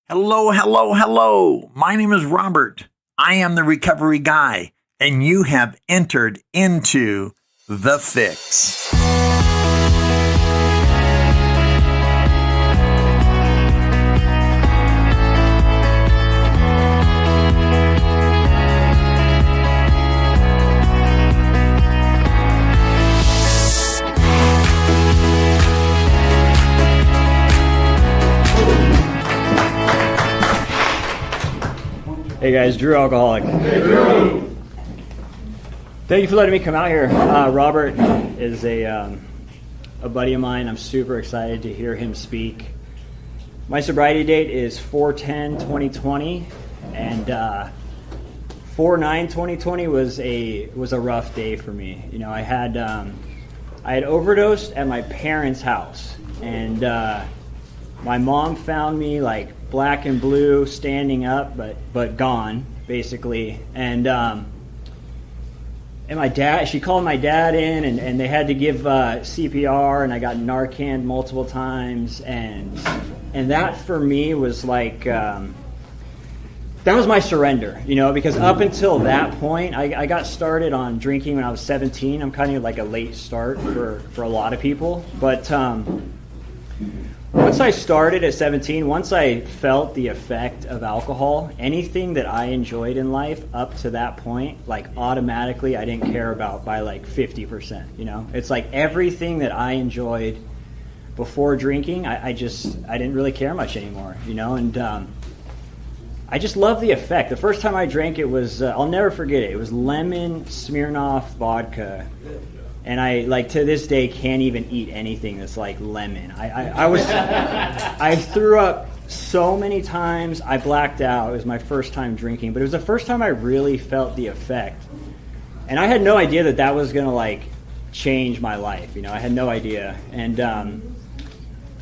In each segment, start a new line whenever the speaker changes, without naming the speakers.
Hello, hello, hello. My name is Robert. I am the recovery guy, and you have entered into The Fix.
Hey guys, Drew Alcoholic.
Hey Drew!
Thank you for letting me come out here. Robert is a buddy of mine. I'm super excited to hear him speak. My sobriety date is 4/10/2020, and 4/9/2020 was a rough day for me. You know, I had overdosed at my parents' house, and my mom found me like black and blue, standing up, but gone, basically. And my dad, she called my dad in, and they had to give CPR, and I got Narcan multiple times, and that for me was like, that was my surrender, you know, because up until that point, I got started on drinking when I was 17. I'm kind of like a late start for a lot of people, but once I started at 17, once I felt the effect of alcohol, anything that I enjoyed in life up to that point, like automatically I didn't care about by like 50%, you know? It's like everything that I enjoyed before drinking, I didn't really care much anymore, you know? And I just love the effect. The first time I drank it was, I'll never forget it. It was lemon Smirnoff vodka. And I, like, to this day, can't even eat anything that's like lemon. I threw up so many times. I blacked out. It was my first time drinking, but it was the first time I really felt the effect. And I had no idea that was gonna like change my life. You know, I had no idea. And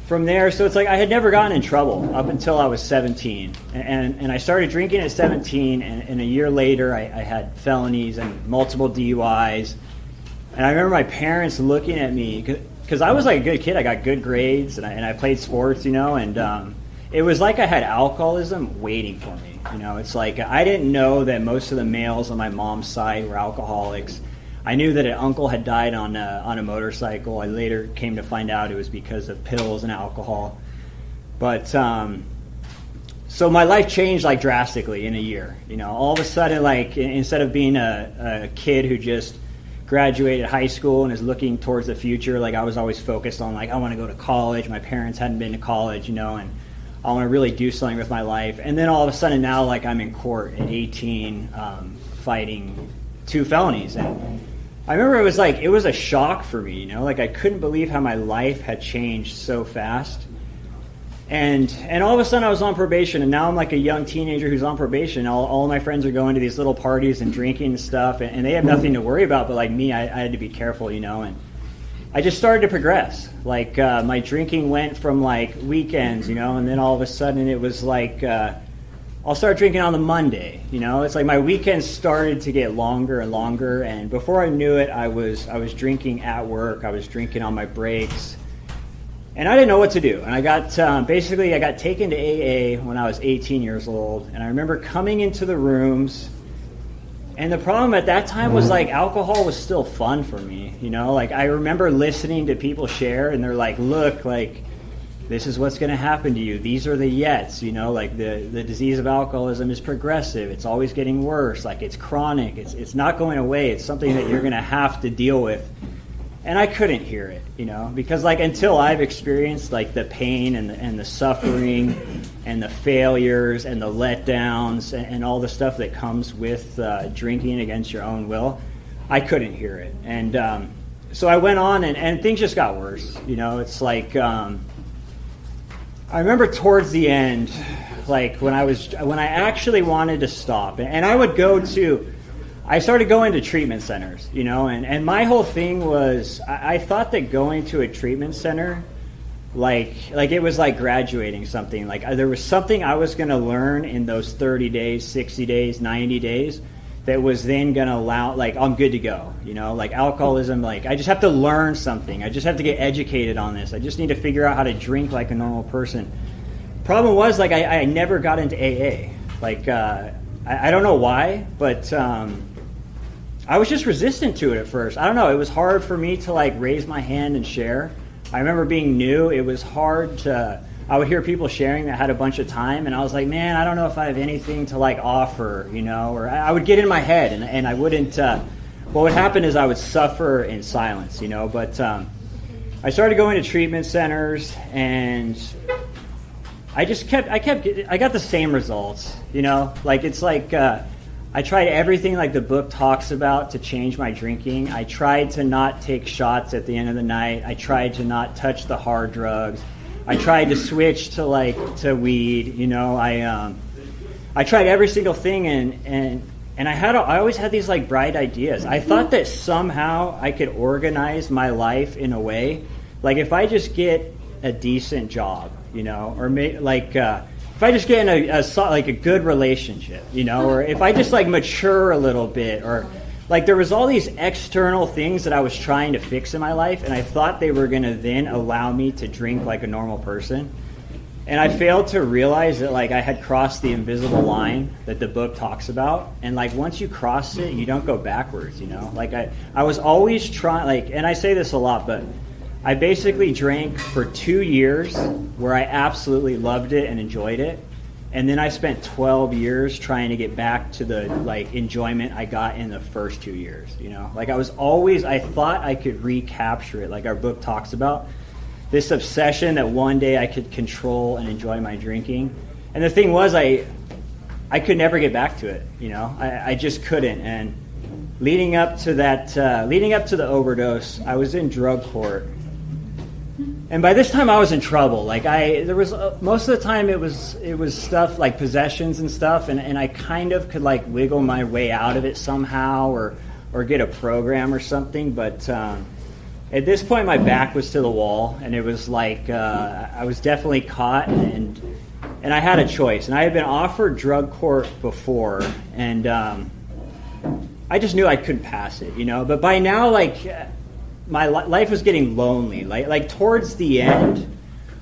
from there, so it's like I had never gotten in trouble up until I was 17. And I started drinking at 17, and a year later, I had felonies and multiple DUIs. And I remember my parents looking at me, because I was like a good kid. I got good grades, and I played sports, you know, and it was like I had alcoholism waiting for me. You know, it's like I didn't know that most of the males on my mom's side were alcoholics. I knew that an uncle had died on a motorcycle. I later came to find out it was because of pills and alcohol. But so my life changed like drastically in a year. You know, all of a sudden, like instead of being a kid who just graduated high school and is looking towards the future, like I was always focused on like I want to go to college. My parents hadn't been to college, you know, and I want to really do something with my life. And then all of a sudden now, like I'm in court at 18, fighting 2 felonies. And I remember it was a shock for me, you know, like I couldn't believe how my life had changed so fast. And all of a sudden I was on probation, and now I'm like a young teenager who's on probation. All my friends are going to these little parties and drinking and stuff, and they have nothing to worry about, but like me, I had to be careful, you know, and I just started to progress. Like my drinking went from like weekends, you know, and then all of a sudden it was like I'll start drinking on the Monday, you know. It's like my weekends started to get longer and longer, and before I knew it, I was drinking at work. I was drinking on my breaks. And I didn't know what to do. And I got taken to AA when I was 18 years old. And I remember coming into the rooms. And the problem at that time was like alcohol was still fun for me. You know, like I remember listening to people share, and they're like, look, like this is what's going to happen to you. These are the yets, you know, like the disease of alcoholism is progressive. It's always getting worse. Like it's chronic. It's not going away. It's something that you're going to have to deal with. And I couldn't hear it, you know, because like until I've experienced like the pain and the suffering and the failures and the letdowns and all the stuff that comes with drinking against your own will, I couldn't hear it. And so I went on, and things just got worse. You know, it's like I remember towards the end, like when I actually wanted to stop, and I started going to treatment centers, you know, and my whole thing was I thought that going to a treatment center, like it was like graduating something. Like there was something I was going to learn in those 30 days, 60 days, 90 days that was then going to allow, like I'm good to go, you know, like alcoholism, like I just have to learn something. I just have to get educated on this. I just need to figure out how to drink like a normal person. Problem was, like, I never got into AA. Like, I don't know why, but I was just resistant to it at first. I don't know. It was hard for me to, like, raise my hand and share. I remember being new. It was hard to... I would hear people sharing that had a bunch of time, and I was like, man, I don't know if I have anything to, like, offer, you know? Or I would get in my head, and I wouldn't... what would happen is I would suffer in silence, you know? But I started going to treatment centers, and I got the same results, you know? Like, it's like... I tried everything like the book talks about to change my drinking. I tried to not take shots at the end of the night. I tried to not touch the hard drugs. I tried to switch to weed. You know, I tried every single thing, and I always had these like bright ideas. I thought that somehow I could organize my life in a way, like if I just get a decent job, you know, or if I just get in a good relationship, you know, or if I just like mature a little bit, or like there was all these external things that I was trying to fix in my life, and I thought they were going to then allow me to drink like a normal person. And I failed to realize that like I had crossed the invisible line that the book talks about. And like once you cross it, you don't go backwards, you know. Like I was always trying, like, and I say this a lot, but I basically drank for 2 years where I absolutely loved it and enjoyed it. And then I spent 12 years trying to get back to the like enjoyment I got in the first 2 years, you know? Like I thought I could recapture it, like our book talks about. This obsession that one day I could control and enjoy my drinking. And the thing was I could never get back to it, you know? I just couldn't. And leading up to the overdose, I was in drug court. And by this time I was in trouble. Like there was most of the time it was stuff like possessions and stuff, and I kind of could like wiggle my way out of it somehow, or get a program or something. But at this point my back was to the wall, and it was like I was definitely caught, and I had a choice. And I had been offered drug court before, and I just knew I couldn't pass it, you know. But by now, like, my life was getting lonely. Like towards the end,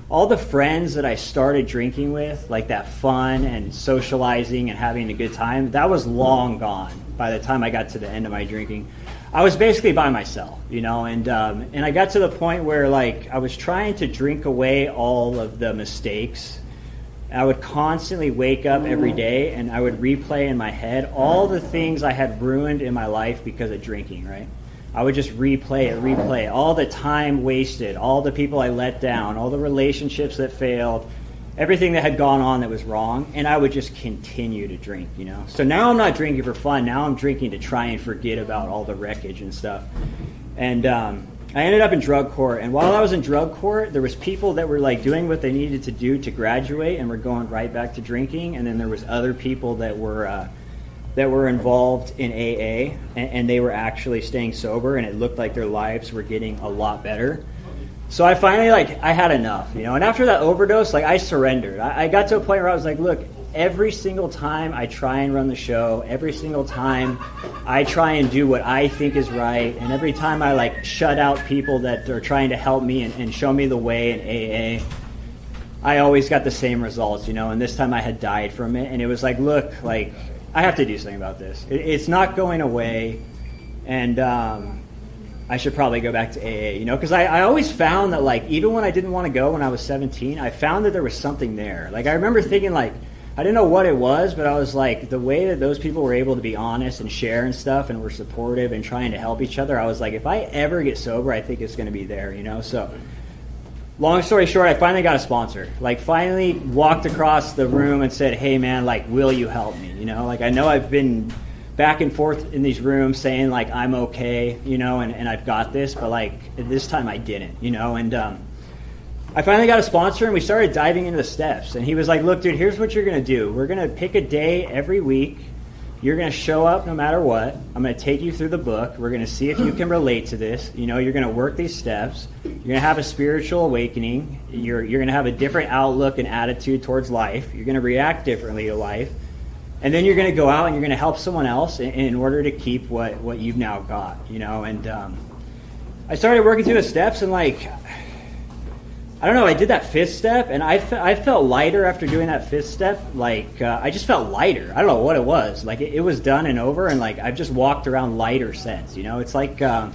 all the friends that I started drinking with, like that fun and socializing and having a good time, that was long gone by the time I got to the end of my drinking. I was basically by myself, you know, and I got to the point where like I was trying to drink away all of the mistakes. I would constantly wake up every day and I would replay in my head all the things I had ruined in my life because of drinking, right? I would just replay it, all the time wasted, all the people I let down, all the relationships that failed, everything that had gone on that was wrong, and I would just continue to drink, you know. So now I'm not drinking for fun. Now I'm drinking to try and forget about all the wreckage and stuff. And I ended up in drug court, and while I was in drug court, there was people that were like doing what they needed to do to graduate and were going right back to drinking, and then there was other people that were involved in AA, and they were actually staying sober, and it looked like their lives were getting a lot better. So I finally, I had enough, you know. And after that overdose, I surrendered. I got to a point where I was like, look, every single time I try and run the show, every single time I try and do what I think is right, and every time I, shut out people that are trying to help me and show me the way in AA, I always got the same results, you know. And this time I had died from it, and it was like, look, I have to do something about this. It's not going away, and I should probably go back to AA, you know, because I always found that, even when I didn't want to go when I was 17, I found that there was something there. I remember thinking, I didn't know what it was, but I was like, the way that those people were able to be honest and share and stuff and were supportive and trying to help each other, I was like, if I ever get sober, I think it's going to be there, you know, so... Long story short, I finally got a sponsor. Finally walked across the room and said, hey, man, will you help me? You know, I know I've been back and forth in these rooms saying, I'm okay, you know, and I've got this, but, this time I didn't, you know, and I finally got a sponsor, and we started diving into the steps. And he was like, look, dude, here's what you're going to do. We're going to pick a day every week. You're going to show up no matter what. I'm going to take you through the book. We're going to see if you can relate to this. You know, you're going to work these steps. You're going to have a spiritual awakening. You're going to have a different outlook and attitude towards life. You're going to react differently to life. And then you're going to go out and you're going to help someone else in order to keep what you've now got, you know. And I started working through the steps, and I I don't know, I did that fifth step, and I felt lighter after doing that fifth step. Like, I just felt lighter. I don't know what it was. Like, it was done and over, and, like, I've just walked around lighter since, you know? It's like I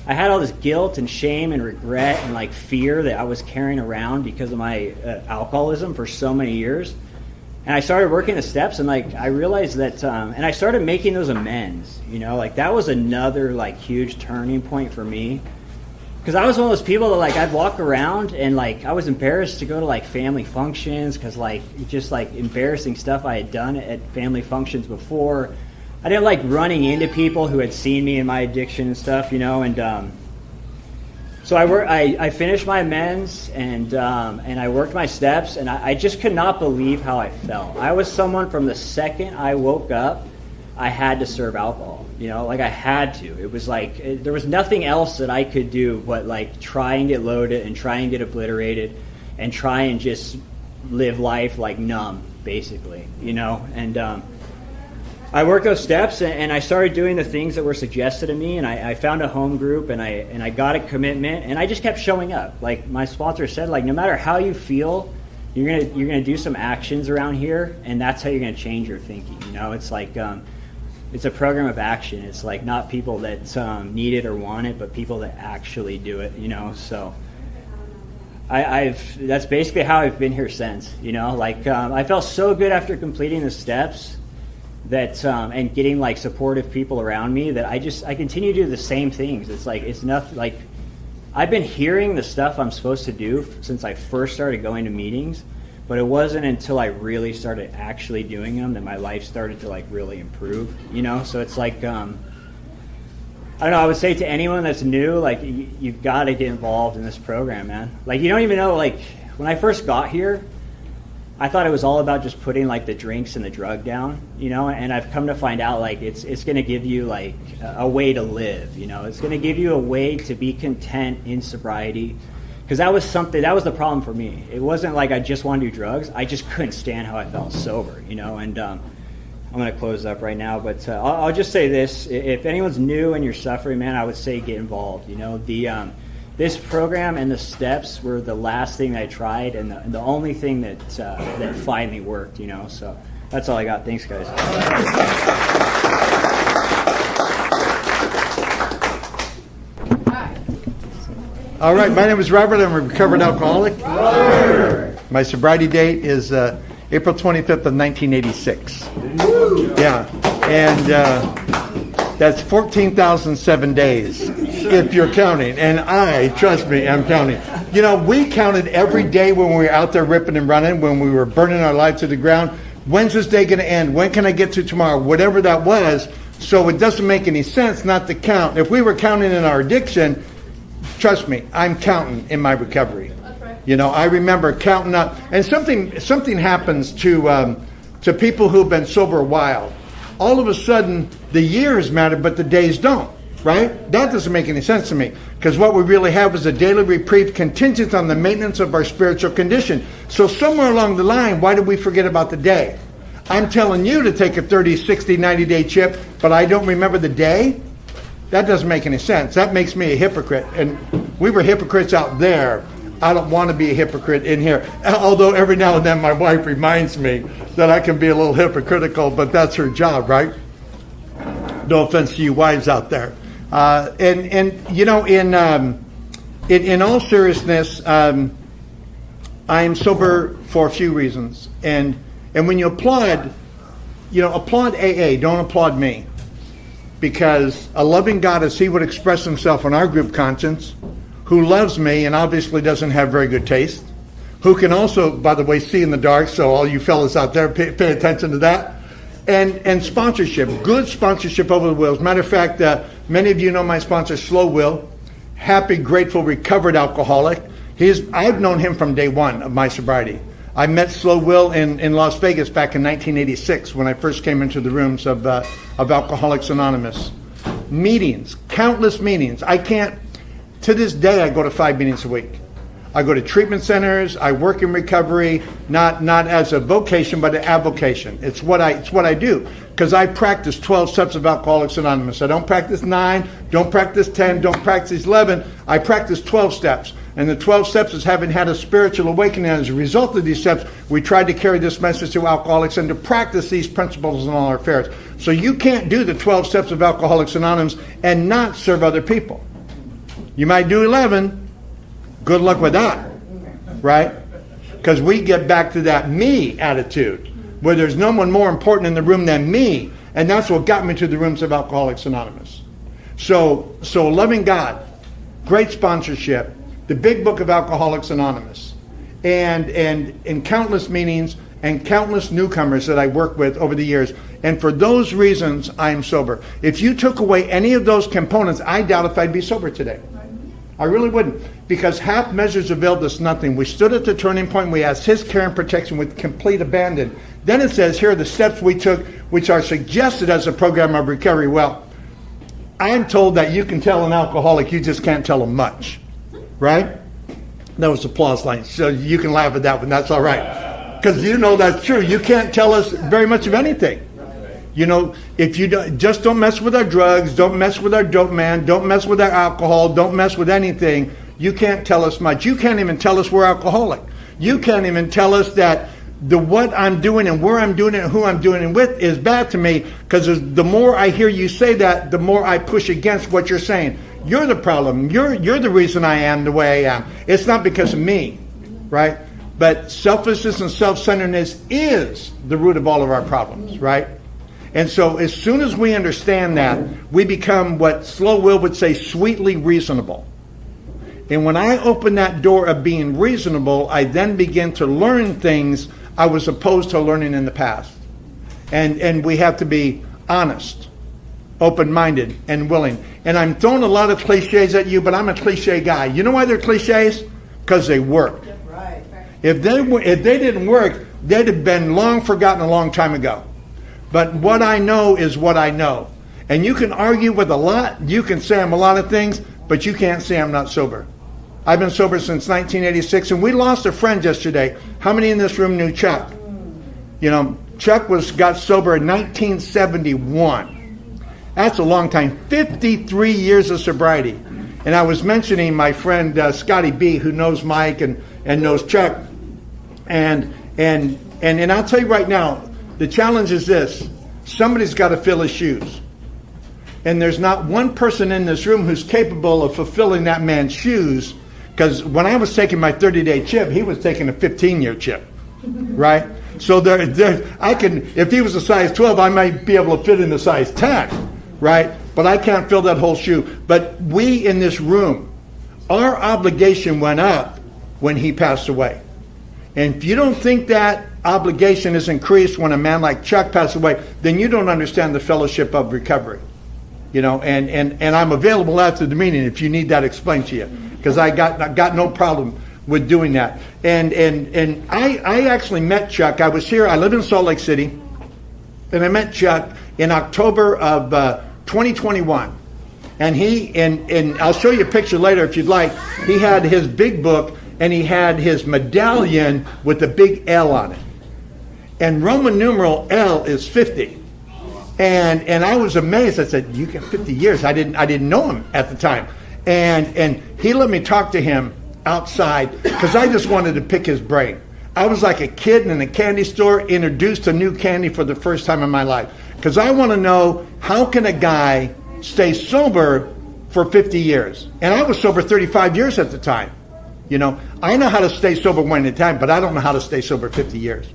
had all this guilt and shame and regret and, like, fear that I was carrying around because of my alcoholism for so many years. And I started working the steps, and, like, I realized that, and I started making those amends, you know? Like, that was another, like, huge turning point for me. Because I was one of those people that, like, I'd walk around and, like, I was embarrassed to go to, like, family functions because, like, just, like, embarrassing stuff I had done at family functions before. I didn't like running into people who had seen me in my addiction and stuff, you know, and so I finished my amends and I worked my steps, and I just could not believe how I felt. I was someone from the second I woke up, I had to serve alcohol, you know, like I had to. It was like there was nothing else that I could do but like try and get loaded and try and get obliterated and try and just live life like numb, basically, you know. And I worked those steps, and I started doing the things that were suggested to me, and I found a home group, and I got a commitment, and I just kept showing up. Like my sponsor said, like no matter how you feel, you're gonna do some actions around here, and that's how you're gonna change your thinking. You know, it's like it's a program of action. It's like not people that need it or want it, but people that actually do it, you know. So that's basically how I've been here since, you know. Like I felt so good after completing the steps that and getting like supportive people around me that I continue to do the same things. It's like it's nothing. Like I've been hearing the stuff I'm supposed to do since I first started going to meetings. But it wasn't until I really started actually doing them that my life started to like really improve, you know? So it's like, I don't know, I would say to anyone that's new, like you've got to get involved in this program, man. Like you don't even know, like when I first got here, I thought it was all about just putting like the drinks and the drug down, you know? And I've come to find out like it's going to give you like a way to live, you know? It's going to give you a way to be content in sobriety. Because that was the problem for me. It wasn't like I just wanted to do drugs. I just couldn't stand how I felt sober, you know. And I'm going to close up right now, but I'll just say this: if anyone's new and you're suffering, man, I would say get involved. You know, this program and the steps were the last thing I tried, and the only thing that finally worked. You know, so that's all I got. Thanks, guys.
All right, my name is Robert. I'm a recovered alcoholic. My sobriety date is April 25th of 1986. Yeah, and that's 14,007 days, if you're counting. And trust me, I'm counting. You know, we counted every day when we were out there ripping and running, when we were burning our lives to the ground. When's this day going to end? When can I get to tomorrow? Whatever that was. So it doesn't make any sense not to count. If we were counting in our addiction, trust me, I'm counting in my recovery. That's right. You know, I remember counting up, and something happens to people who've been sober a while. All of a sudden, the years matter, but the days don't. Right? That doesn't make any sense to me, because what we really have is a daily reprieve contingent on the maintenance of our spiritual condition. So somewhere along the line, why did we forget about the day? I'm telling you to take a 30, 60, 90-day chip, but I don't remember the day? That doesn't make any sense. That makes me a hypocrite. And we were hypocrites out there. I don't want to be a hypocrite in here. Although every now and then my wife reminds me that I can be a little hypocritical, but that's her job, right? No offense to you wives out there. And you know, in all seriousness, I am sober for a few reasons. And when you applaud, applaud AA. Don't applaud me. Because a loving God, as he would express himself in our group conscience, who loves me and obviously doesn't have very good taste, who can also, by the way, see in the dark, so all you fellas out there, pay attention to that, and sponsorship, good sponsorship over the will. As a matter of fact, many of you know my sponsor, Slow Will, happy, grateful, recovered alcoholic. I've known him from day one of my sobriety. I met Slow Will in Las Vegas back in 1986 when I first came into the rooms of Alcoholics Anonymous. Meetings, countless meetings. To this day, I go to 5 meetings a week. I go to treatment centers. I work in recovery, not as a vocation, but an avocation. It's what I do, because I practice 12 steps of Alcoholics Anonymous. I don't practice 9, don't practice 10, don't practice 11. I practice 12 steps. And the 12 steps is having had a spiritual awakening. As a result of these steps, we tried to carry this message to alcoholics and to practice these principles in all our affairs. So you can't do the 12 steps of Alcoholics Anonymous and not serve other people. You might do 11. Good luck with that, right? Because we get back to that me attitude, where there's no one more important in the room than me. And that's what got me to the rooms of Alcoholics Anonymous. So loving God, great sponsorship, the big book of Alcoholics Anonymous, and countless meetings and countless newcomers that I worked with over the years. And for those reasons, I am sober. If you took away any of those components, I doubt if I'd be sober today. I really wouldn't. Because half measures availed us nothing. We stood at the turning point. We asked His care and protection with complete abandon. Then it says, here are the steps we took, which are suggested as a program of recovery. Well, I'm told that you can tell an alcoholic, you just can't tell them much. Right? That was applause line. So you can laugh at that one. That's all right. Because you know that's true. You can't tell us very much of anything. You know, if you just don't mess with our drugs, don't mess with our dope man, don't mess with our alcohol, don't mess with anything, you can't tell us much. You can't even tell us we're alcoholic. You can't even tell us that the what I'm doing and where I'm doing it and who I'm doing it with is bad to me, because the more I hear you say that, the more I push against what you're saying. You're the problem. You're the reason I am the way I am. It's not because of me, right? But selfishness and self-centeredness is the root of all of our problems, right? And so as soon as we understand that, we become what Slow Will would say, sweetly reasonable. And when I open that door of being reasonable, I then begin to learn things I was opposed to learning in the past. And we have to be honest, open-minded, and willing. And I'm throwing a lot of cliches at you, but I'm a cliche guy. You know why they're cliches? Because they work.
Right.
If they didn't work, they'd have been long forgotten a long time ago. But what I know is what I know. And you can argue with a lot. You can say I'm a lot of things, but you can't say I'm not sober. I've been sober since 1986, and we lost a friend yesterday. How many in this room knew Chuck? You know, Chuck got sober in 1971. That's a long time. 53 years of sobriety. And I was mentioning my friend Scotty B, who knows Mike and knows Chuck. And I'll tell you right now, the challenge is this. Somebody's got to fill his shoes. And there's not one person in this room who's capable of fulfilling that man's shoes. Because when I was taking my 30-day chip, he was taking a 15-year chip. Right? So I can, if he was a size 12, I might be able to fit in a size 10. Right? But I can't fill that whole shoe. But we in this room, our obligation went up when he passed away. And if you don't think that obligation is increased when a man like Chuck passed away, then you don't understand the fellowship of recovery. You know, and I'm available after the meeting if you need that explained to you, because I got no problem with doing that. And I actually met Chuck. I was here. I live in Salt Lake City, and I met Chuck in October of 2021. And I'll show you a picture later if you'd like. He had his big book, and he had his medallion with the big L on it. And Roman numeral L is 50. And I was amazed. I said, "You got 50 years." I didn't know him at the time. And he let me talk to him outside because I just wanted to pick his brain. I was like a kid in a candy store introduced to new candy for the first time in my life. Because I want to know, how can a guy stay sober for 50 years? And I was sober 35 years at the time. You know, I know how to stay sober one at a time, but I don't know how to stay sober 50 years.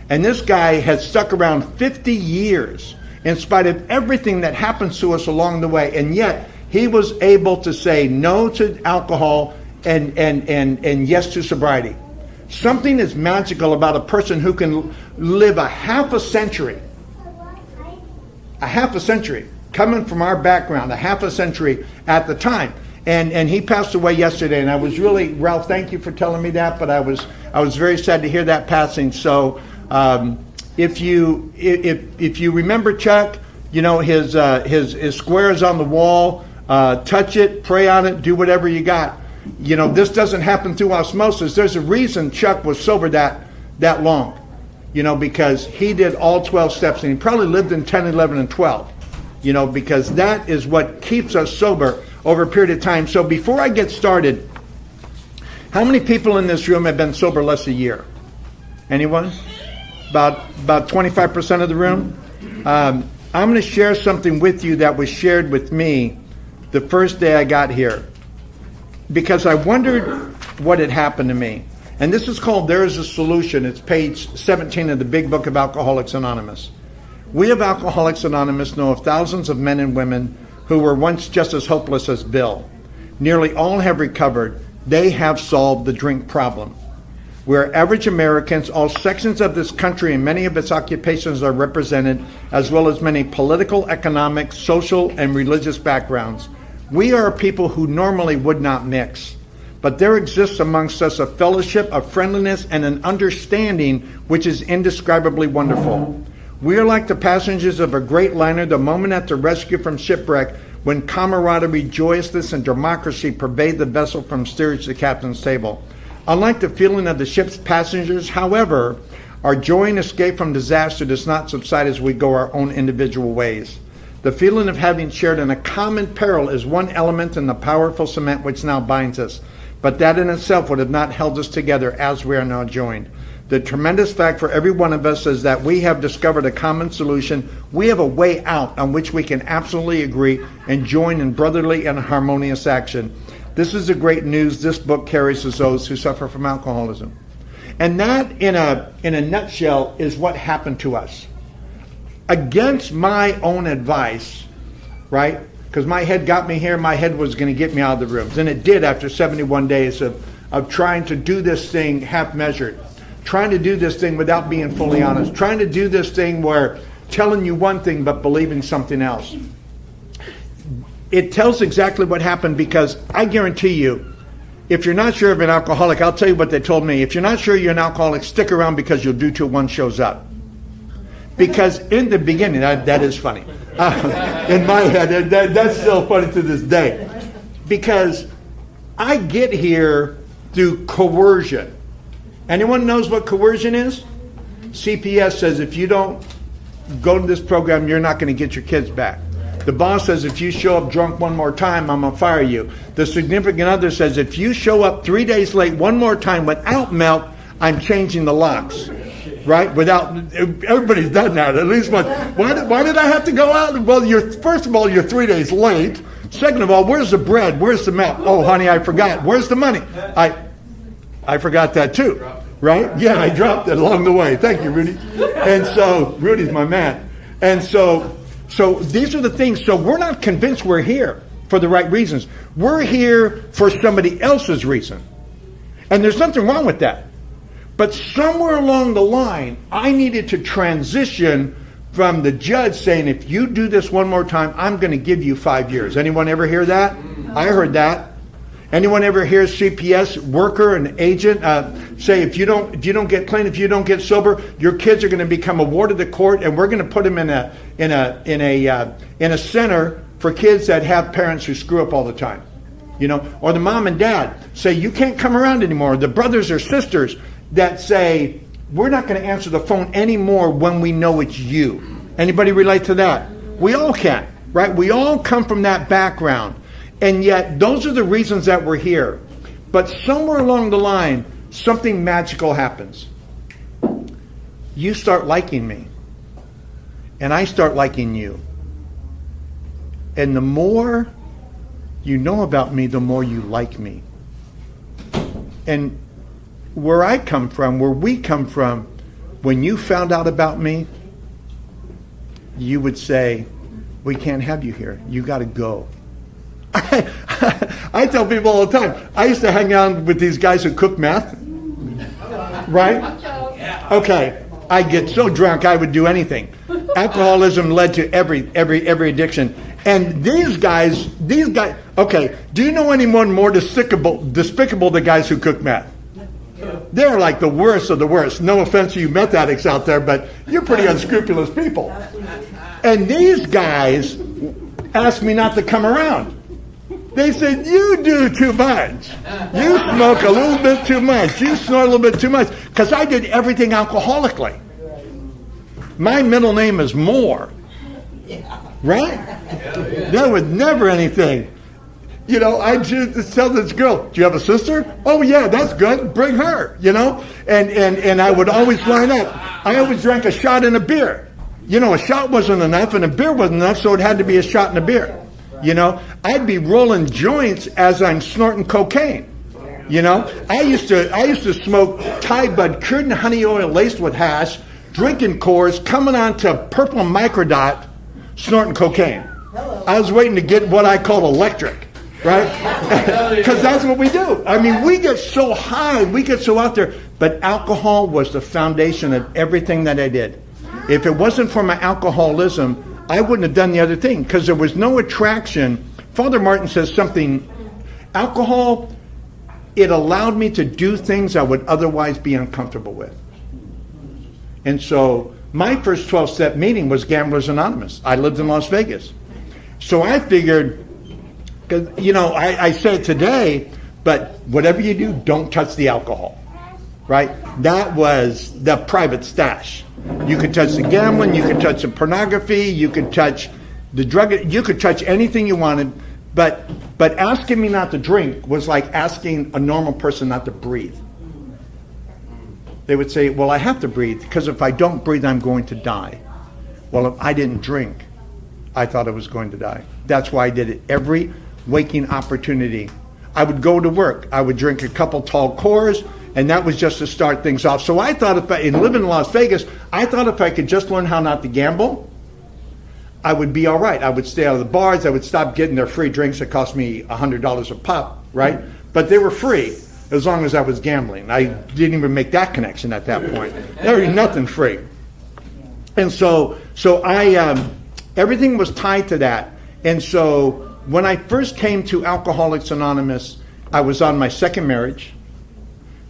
And this guy has stuck around 50 years in spite of everything that happens to us along the way. And yet he was able to say no to alcohol and yes to sobriety. Something is magical about a person who can live a half a century, coming from our background, a half a century at the time. And he passed away yesterday, and I was really, Ralph, thank you for telling me that, but I was very sad to hear that passing. So if you remember Chuck, you know, his squares on the wall, touch it, pray on it, do whatever you got. You know, this doesn't happen through osmosis. There's a reason Chuck was sober that long, you know, because he did all 12 steps, and he probably lived in 10, 11, and 12, you know, because that is what keeps us sober over a period of time. So before I get started, How many people in this room have been sober less than a year? Anyone? About 25% of the room? I'm going to share something with you that was shared with me the first day I got here, because I wondered what had happened to me. And this is called There is a Solution. It's page 17 of the Big Book of Alcoholics Anonymous. We of Alcoholics Anonymous know of thousands of men and women who were once just as hopeless as Bill. Nearly all have recovered. They have solved the drink problem. We're average Americans. All sections of this country and many of its occupations are represented, as well as many political, economic, social, and religious backgrounds. We are people who normally would not mix. But there exists amongst us a fellowship, a friendliness, and an understanding which is indescribably wonderful. We are like the passengers of a great liner the moment after rescue from shipwreck, when camaraderie, joyousness, and democracy pervade the vessel from steerage to captain's table. Unlike the feeling of the ship's passengers, however, our joy and escape from disaster does not subside as we go our own individual ways. The feeling of having shared in a common peril is one element in the powerful cement which now binds us, but that in itself would have not held us together as we are now joined. The tremendous fact for every one of us is that we have discovered a common solution. We have a way out on which we can absolutely agree and join in brotherly and harmonious action. This is the great news this book carries to those who suffer from alcoholism. And that, in a nutshell, is what happened to us. Against my own advice, right? Because my head got me here, my head was going to get me out of the rooms. And it did after 71 days of trying to do this thing half-measured. Trying to do this thing without being fully honest. Trying to do this thing where telling you one thing but believing something else. It tells exactly what happened, because I guarantee you, if you're not sure of an alcoholic, I'll tell you what they told me. If you're not sure you're an alcoholic, stick around, because you'll do till one shows up. Because in the beginning, that is funny. In my head, that's still funny to this day. Because I get here through coercion. Anyone knows what coercion is? CPS says if you don't go to this program, you're not going to get your kids back. The boss says if you show up drunk one more time, I'm going to fire you. The significant other says if you show up 3 days late one more time without milk, I'm changing the locks. Right? Everybody's done that at least once. Why did I have to go out? Well, first of all, you're 3 days late. Second of all, where's the bread? Where's the milk? Oh, honey, I forgot. Where's the money? I forgot that too. Right? Yeah, I dropped it along the way. Thank you, Rudy. And so, Rudy's my man. And so these are the things. So we're not convinced we're here for the right reasons. We're here for somebody else's reason. And there's nothing wrong with that. But somewhere along the line, I needed to transition from the judge saying, if you do this one more time, I'm going to give you 5 years. Anyone ever hear that? I heard that. Anyone ever hear CPS worker and agent say, if you don't get clean, if you don't get sober, your kids are going to become a ward of the court, and we're going to put them in a center for kids that have parents who screw up all the time, Or the mom and dad say you can't come around anymore. The brothers or sisters that say we're not going to answer the phone anymore when we know it's you. Anybody relate to that? We all can, right? We all come from that background. And yet, those are the reasons that we're here. But somewhere along the line, something magical happens. You start liking me. And I start liking you. And the more you know about me, the more you like me. And where I come from, where we come from, when you found out about me, you would say, we can't have you here. You got to go. I tell people all the time, I used to hang out with these guys who cook meth. Right? Okay. I get so drunk I would do anything. Alcoholism led to every addiction. And these guys, okay, do you know anyone more despicable than guys who cook meth? They're like the worst of the worst. No offense to you meth addicts out there, but you're pretty unscrupulous people. And these guys asked me not to come around. They said, you do too much. You smoke a little bit too much. You snort a little bit too much. Because I did everything alcoholically. My middle name is Moore. Right? There was never anything. You know, I just tell this girl, do you have a sister? Oh yeah, that's good. Bring her, you know? And I would always line up. I always drank a shot and a beer. You know, a shot wasn't enough and a beer wasn't enough, so it had to be a shot and a beer. You know, I'd be rolling joints as I'm snorting cocaine. You know, I used to smoke Thai Bud cured in honey oil laced with hash, drinking Coors, coming on to purple microdot, snorting cocaine. I was waiting to get what I call electric, right? Because that's what we do. I mean, we get so high, we get so out there, but alcohol was the foundation of everything that I did. If it wasn't for my alcoholism, I wouldn't have done the other thing, because there was no attraction. Father Martin says something, alcohol, it allowed me to do things I would otherwise be uncomfortable with. And so my first 12-step meeting was Gamblers Anonymous. I lived in Las Vegas. So I figured, because, you know, I say it today, but whatever you do, don't touch the alcohol, right? That was the private stash. You could touch the gambling, you could touch the pornography, you could touch the drug, you could touch anything you wanted, but asking me not to drink was like asking a normal person not to breathe. They would say, well, I have to breathe, because if I don't breathe, I'm going to die. Well, if I didn't drink, I thought I was going to die. That's why I did it every waking opportunity. I would go to work. I would drink a couple tall Coors, and that was just to start things off. So I thought in living in Las Vegas, I thought if I could just learn how not to gamble, I would be all right. I would stay out of the bars. I would stop getting their free drinks that cost me $100 a pop, right? But they were free as long as I was gambling. I didn't even make that connection at that point. There was nothing free. And so I, everything was tied to that. And so when I first came to Alcoholics Anonymous, I was on my second marriage.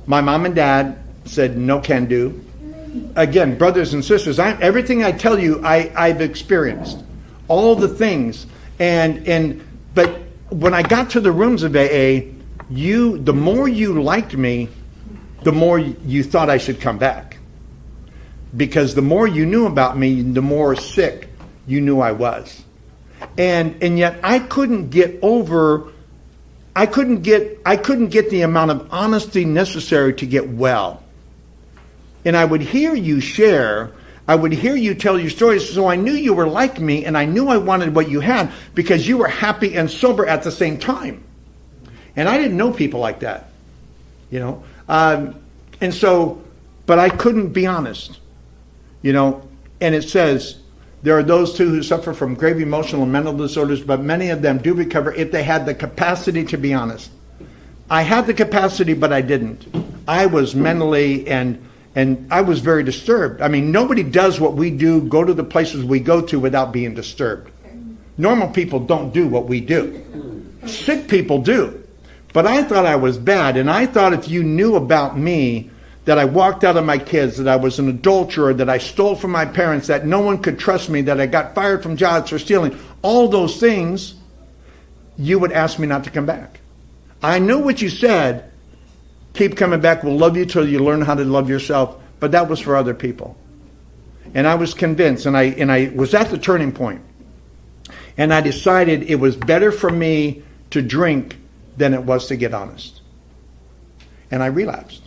My mom and dad said, no can do. Again, brothers and sisters, everything I tell you, I've experienced. All the things. But when I got to the rooms of AA, the more you liked me, the more you thought I should come back. Because the more you knew about me, the more sick you knew I was. And yet I couldn't get the amount of honesty necessary to get well. And I would hear you share, I would hear you tell your stories, so I knew you were like me, and I knew I wanted what you had, because you were happy and sober at the same time. And I didn't know people like that, you know. And so, but I couldn't be honest, you know. And it says, there are those too who suffer from grave emotional and mental disorders, but many of them do recover if they had the capacity to be honest. I had the capacity, but I didn't. I was mentally and I was very disturbed. I mean, nobody does what we do, go to the places we go to without being disturbed. Normal people don't do what we do. Sick people do. But I thought I was bad, and I thought if you knew about me, that I walked out on my kids, that I was an adulterer, that I stole from my parents, that no one could trust me, that I got fired from jobs for stealing, all those things, you would ask me not to come back. I knew what you said, keep coming back, we'll love you till you learn how to love yourself, but that was for other people. And I was convinced, and I was at the turning point, and I decided it was better for me to drink than it was to get honest. And I relapsed.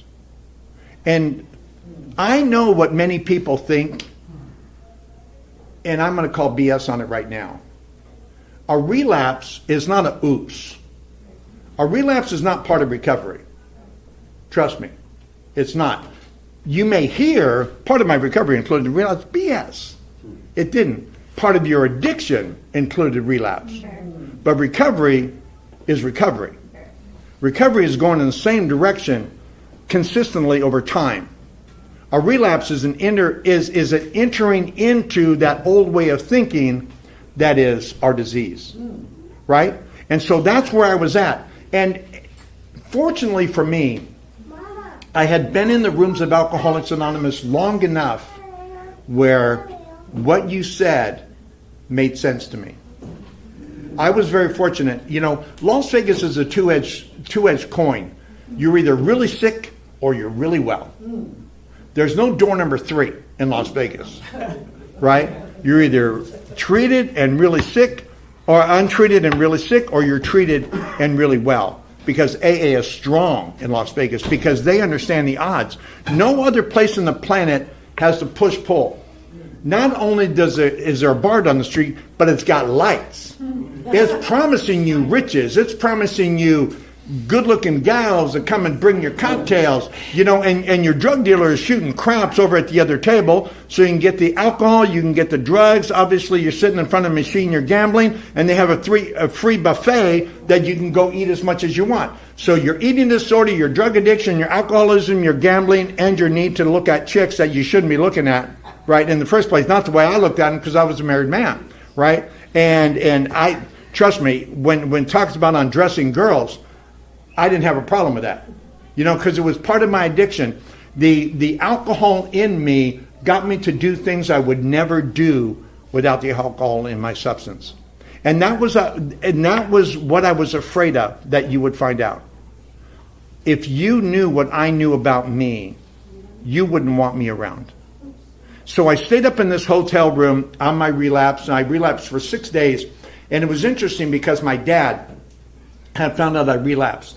And I know what many people think, and I'm going to call BS on it right now. A relapse is not a oops. A relapse is not part of recovery. Trust me, it's not. You may hear, part of my recovery included relapse. BS. It didn't. Part of your addiction included relapse. But recovery is recovery. Recovery is going in the same direction consistently over time. A relapse is an entering into that old way of thinking that is our disease, right? And so that's where I was at. And fortunately for me, I had been in the rooms of Alcoholics Anonymous long enough where what you said made sense to me. I was very fortunate. You know, Las Vegas is a two-edged coin. You're either really sick or you're really well. There's no door number 3 in Las Vegas, right? You're either treated and really sick or untreated and really sick, or you're treated and really well. Because AA is strong in Las Vegas because they understand the odds. No other place on the planet has the push-pull. Not only is there a bar down the street, but it's got lights. It's promising you riches. It's promising you good-looking gals that come and bring your cocktails, and your drug dealer is shooting craps over at the other table, so you can get the alcohol, you can get the drugs. Obviously, you're sitting in front of a machine, you're gambling, and they have a free buffet that you can go eat as much as you want. So your eating disorder, your drug addiction, your alcoholism, your gambling, and your need to look at chicks that you shouldn't be looking at, right, in the first place. Not the way I looked at them, because I was a married man, right? And I, trust me, when talks about undressing girls, I didn't have a problem with that, because it was part of my addiction. The alcohol in me got me to do things I would never do without the alcohol in my substance. And that was what I was afraid of, that you would find out. If you knew what I knew about me, you wouldn't want me around. So I stayed up in this hotel room on my relapse, and I relapsed for 6 days. And it was interesting because my dad had found out I relapsed.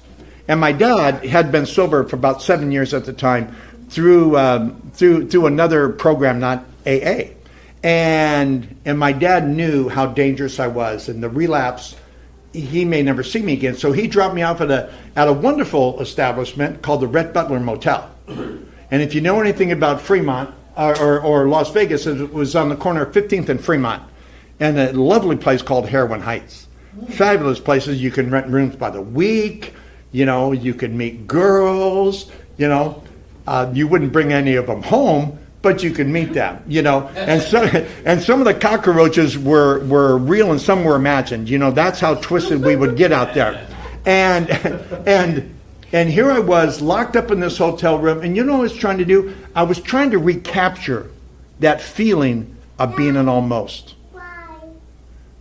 And my dad had been sober for about 7 years at the time through another program, not AA. And my dad knew how dangerous I was, and the relapse, he may never see me again. So he dropped me off at a wonderful establishment called the Rhett Butler Motel. And if you know anything about Fremont or Las Vegas, it was on the corner of 15th and Fremont, and a lovely place called Heroin Heights. Fabulous places. You can rent rooms by the week. You could meet girls, you wouldn't bring any of them home, but you could meet them, and some of the cockroaches were real and some were imagined. That's how twisted we would get out there. And here I was locked up in this hotel room, and what I was trying to do? I was trying to recapture that feeling of being an almost.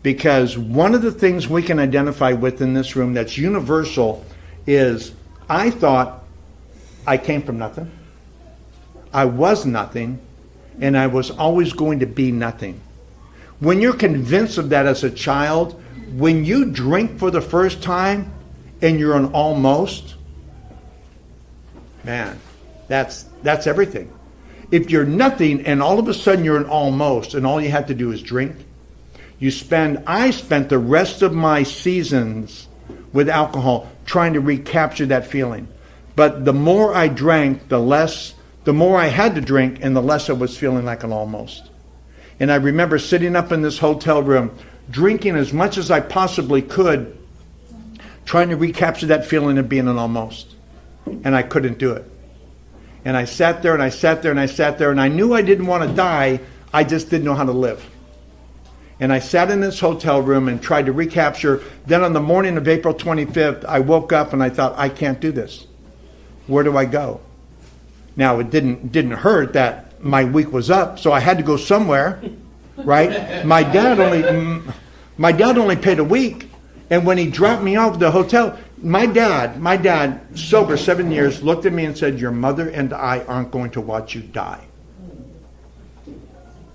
Because one of the things we can identify with in this room that's universal is I thought I came from nothing. I was nothing, and I was always going to be nothing. When you're convinced of that as a child, when you drink for the first time and you're an almost, man, that's everything. If you're nothing and all of a sudden you're an almost and all you have to do is drink, I spent the rest of my seasons with alcohol trying to recapture that feeling. But the more I drank, the more I had to drink, and the less I was feeling like an almost. And I remember sitting up in this hotel room, drinking as much as I possibly could, trying to recapture that feeling of being an almost. And I couldn't do it. And I sat there and I sat there and I sat there, and I knew I didn't want to die, I just didn't know how to live. And I sat in this hotel room and tried to recapture. Then on the morning of April 25th, I woke up and I thought, I can't do this. Where do I go? Now, it didn't hurt that my week was up, so I had to go somewhere, right? My dad only paid a week, and when he dropped me off at the hotel, my dad, sober 7 years, looked at me and said, "Your mother and I aren't going to watch you die."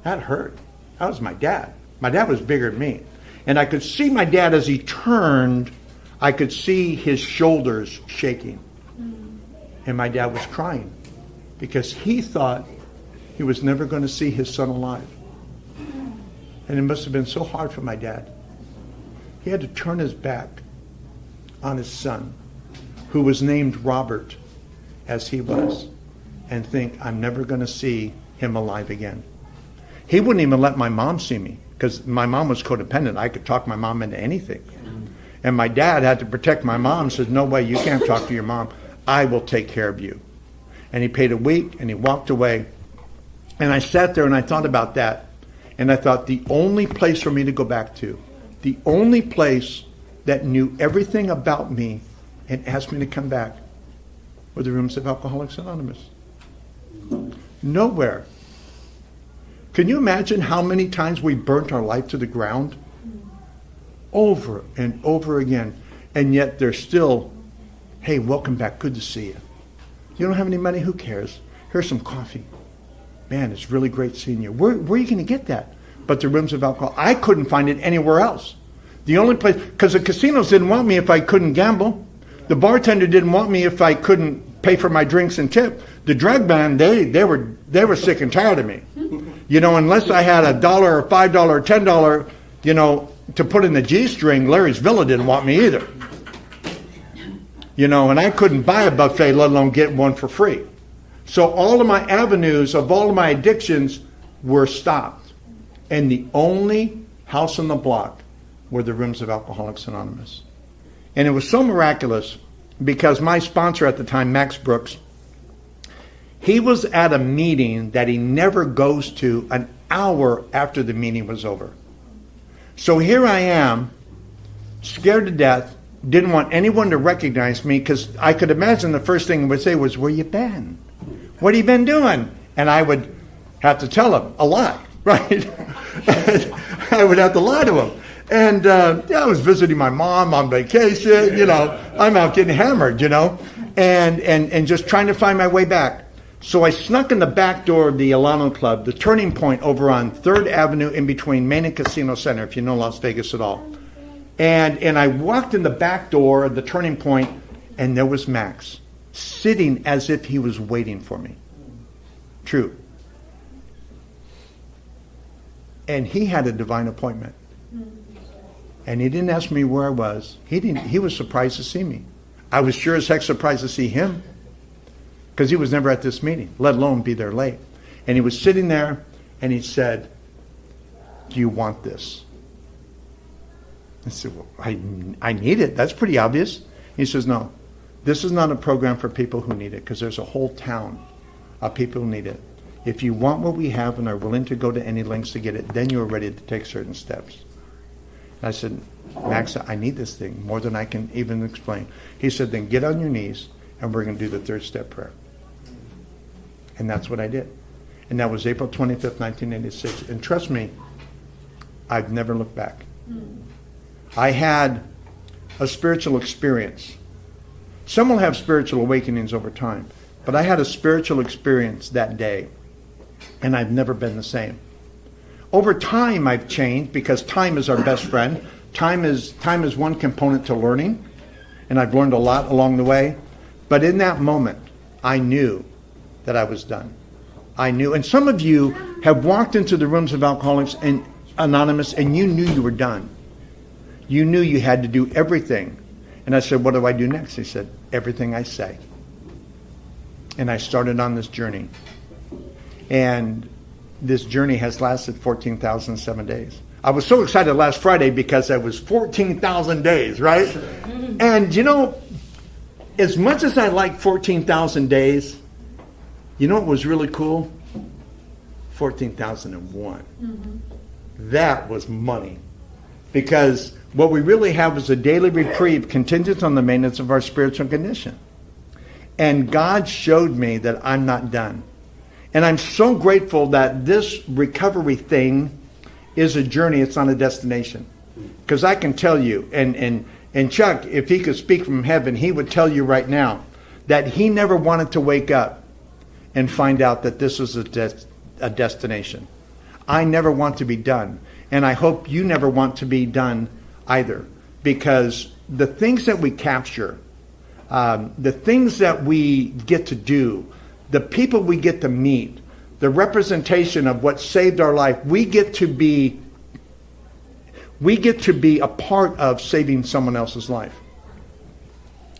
That hurt. That was my dad. My dad was bigger than me. And I could see my dad as he turned, I could see his shoulders shaking. And my dad was crying because he thought he was never going to see his son alive. And it must have been so hard for my dad. He had to turn his back on his son, who was named Robert, as he was, and think, I'm never going to see him alive again. He wouldn't even let my mom see me, because my mom was codependent. I could talk my mom into anything. And my dad had to protect my mom, says, no way, you can't talk to your mom. I will take care of you. And he paid a week, and he walked away. And I sat there, and I thought about that. And I thought, the only place for me to go back to, the only place that knew everything about me and asked me to come back, were the rooms of Alcoholics Anonymous. Nowhere. Can you imagine how many times we burnt our life to the ground? Over and over again. And yet they're still, hey, welcome back, good to see you. You don't have any money, who cares? Here's some coffee. Man, it's really great seeing you. Where are you going to get that? But the rooms of alcohol, I couldn't find it anywhere else. The only place, because the casinos didn't want me if I couldn't gamble. The bartender didn't want me if I couldn't pay for my drinks and tip. The drug band, they were sick and tired of me. You know, unless I had $1 or $5 or $10, you know, to put in the G-string, Larry's Villa didn't want me either. You know, and I couldn't buy a buffet, let alone get one for free. So all of my avenues of all of my addictions were stopped. And the only house on the block were the rooms of Alcoholics Anonymous. And it was so miraculous because my sponsor at the time, Max Brooks, he was at a meeting that he never goes to an hour after the meeting was over. So here I am, scared to death, didn't want anyone to recognize me because I could imagine the first thing he would say was, "Where you been? What have you been doing?" And I would have to tell him a lie, right? I would have to lie to him. And yeah, I was visiting my mom on vacation, you know. I'm out getting hammered, you know, and just trying to find my way back. So I snuck in the back door of the Alano Club, the turning point over on 3rd Avenue in between Main and Casino Center, if you know Las Vegas at all. And I walked in the back door of the turning point, and there was Max, sitting as if he was waiting for me. True. And he had a divine appointment. And he didn't ask me where I was. He was surprised to see me. I was sure as heck surprised to see him, because he was never at this meeting, let alone be there late. And he was sitting there, and he said, "Do you want this?" I said, "Well, I need it. That's pretty obvious." He says, "No, this is not a program for people who need it, because there's a whole town of people who need it. If you want what we have and are willing to go to any lengths to get it, then you're ready to take certain steps." I said, "Max, I need this thing more than I can even explain." He said, "Then get on your knees and we're going to do the 3rd step prayer." And that's what I did. And that was April 25th, 1986. And trust me, I've never looked back. I had a spiritual experience. Some will have spiritual awakenings over time, but I had a spiritual experience that day, and I've never been the same. Over time, I've changed because time is our best friend. Time is one component to learning, and I've learned a lot along the way. But in that moment, I knew that I was done. I knew, and some of you have walked into the rooms of Alcoholics Anonymous, and you knew you were done. You knew you had to do everything. And I said, "What do I do next?" He said, "Everything I say." And I started on this journey. And this journey has lasted 14,007 days. I was so excited last Friday because it was 14,000 days, right? And you know, as much as I like 14,000 days, you know what was really cool? 14,001. That was money. Because what we really have is a daily reprieve contingent on the maintenance of our spiritual condition. And God showed me that I'm not done. And I'm so grateful that this recovery thing is a journey. It's not a destination. Because I can tell you, and Chuck, if he could speak from heaven, he would tell you right now that he never wanted to wake up and find out that this was a destination. I never want to be done. And I hope you never want to be done either. Because the things that we capture, the things that we get to do, the people we get to meet, the representation of what saved our life, we get to be a part of saving someone else's life.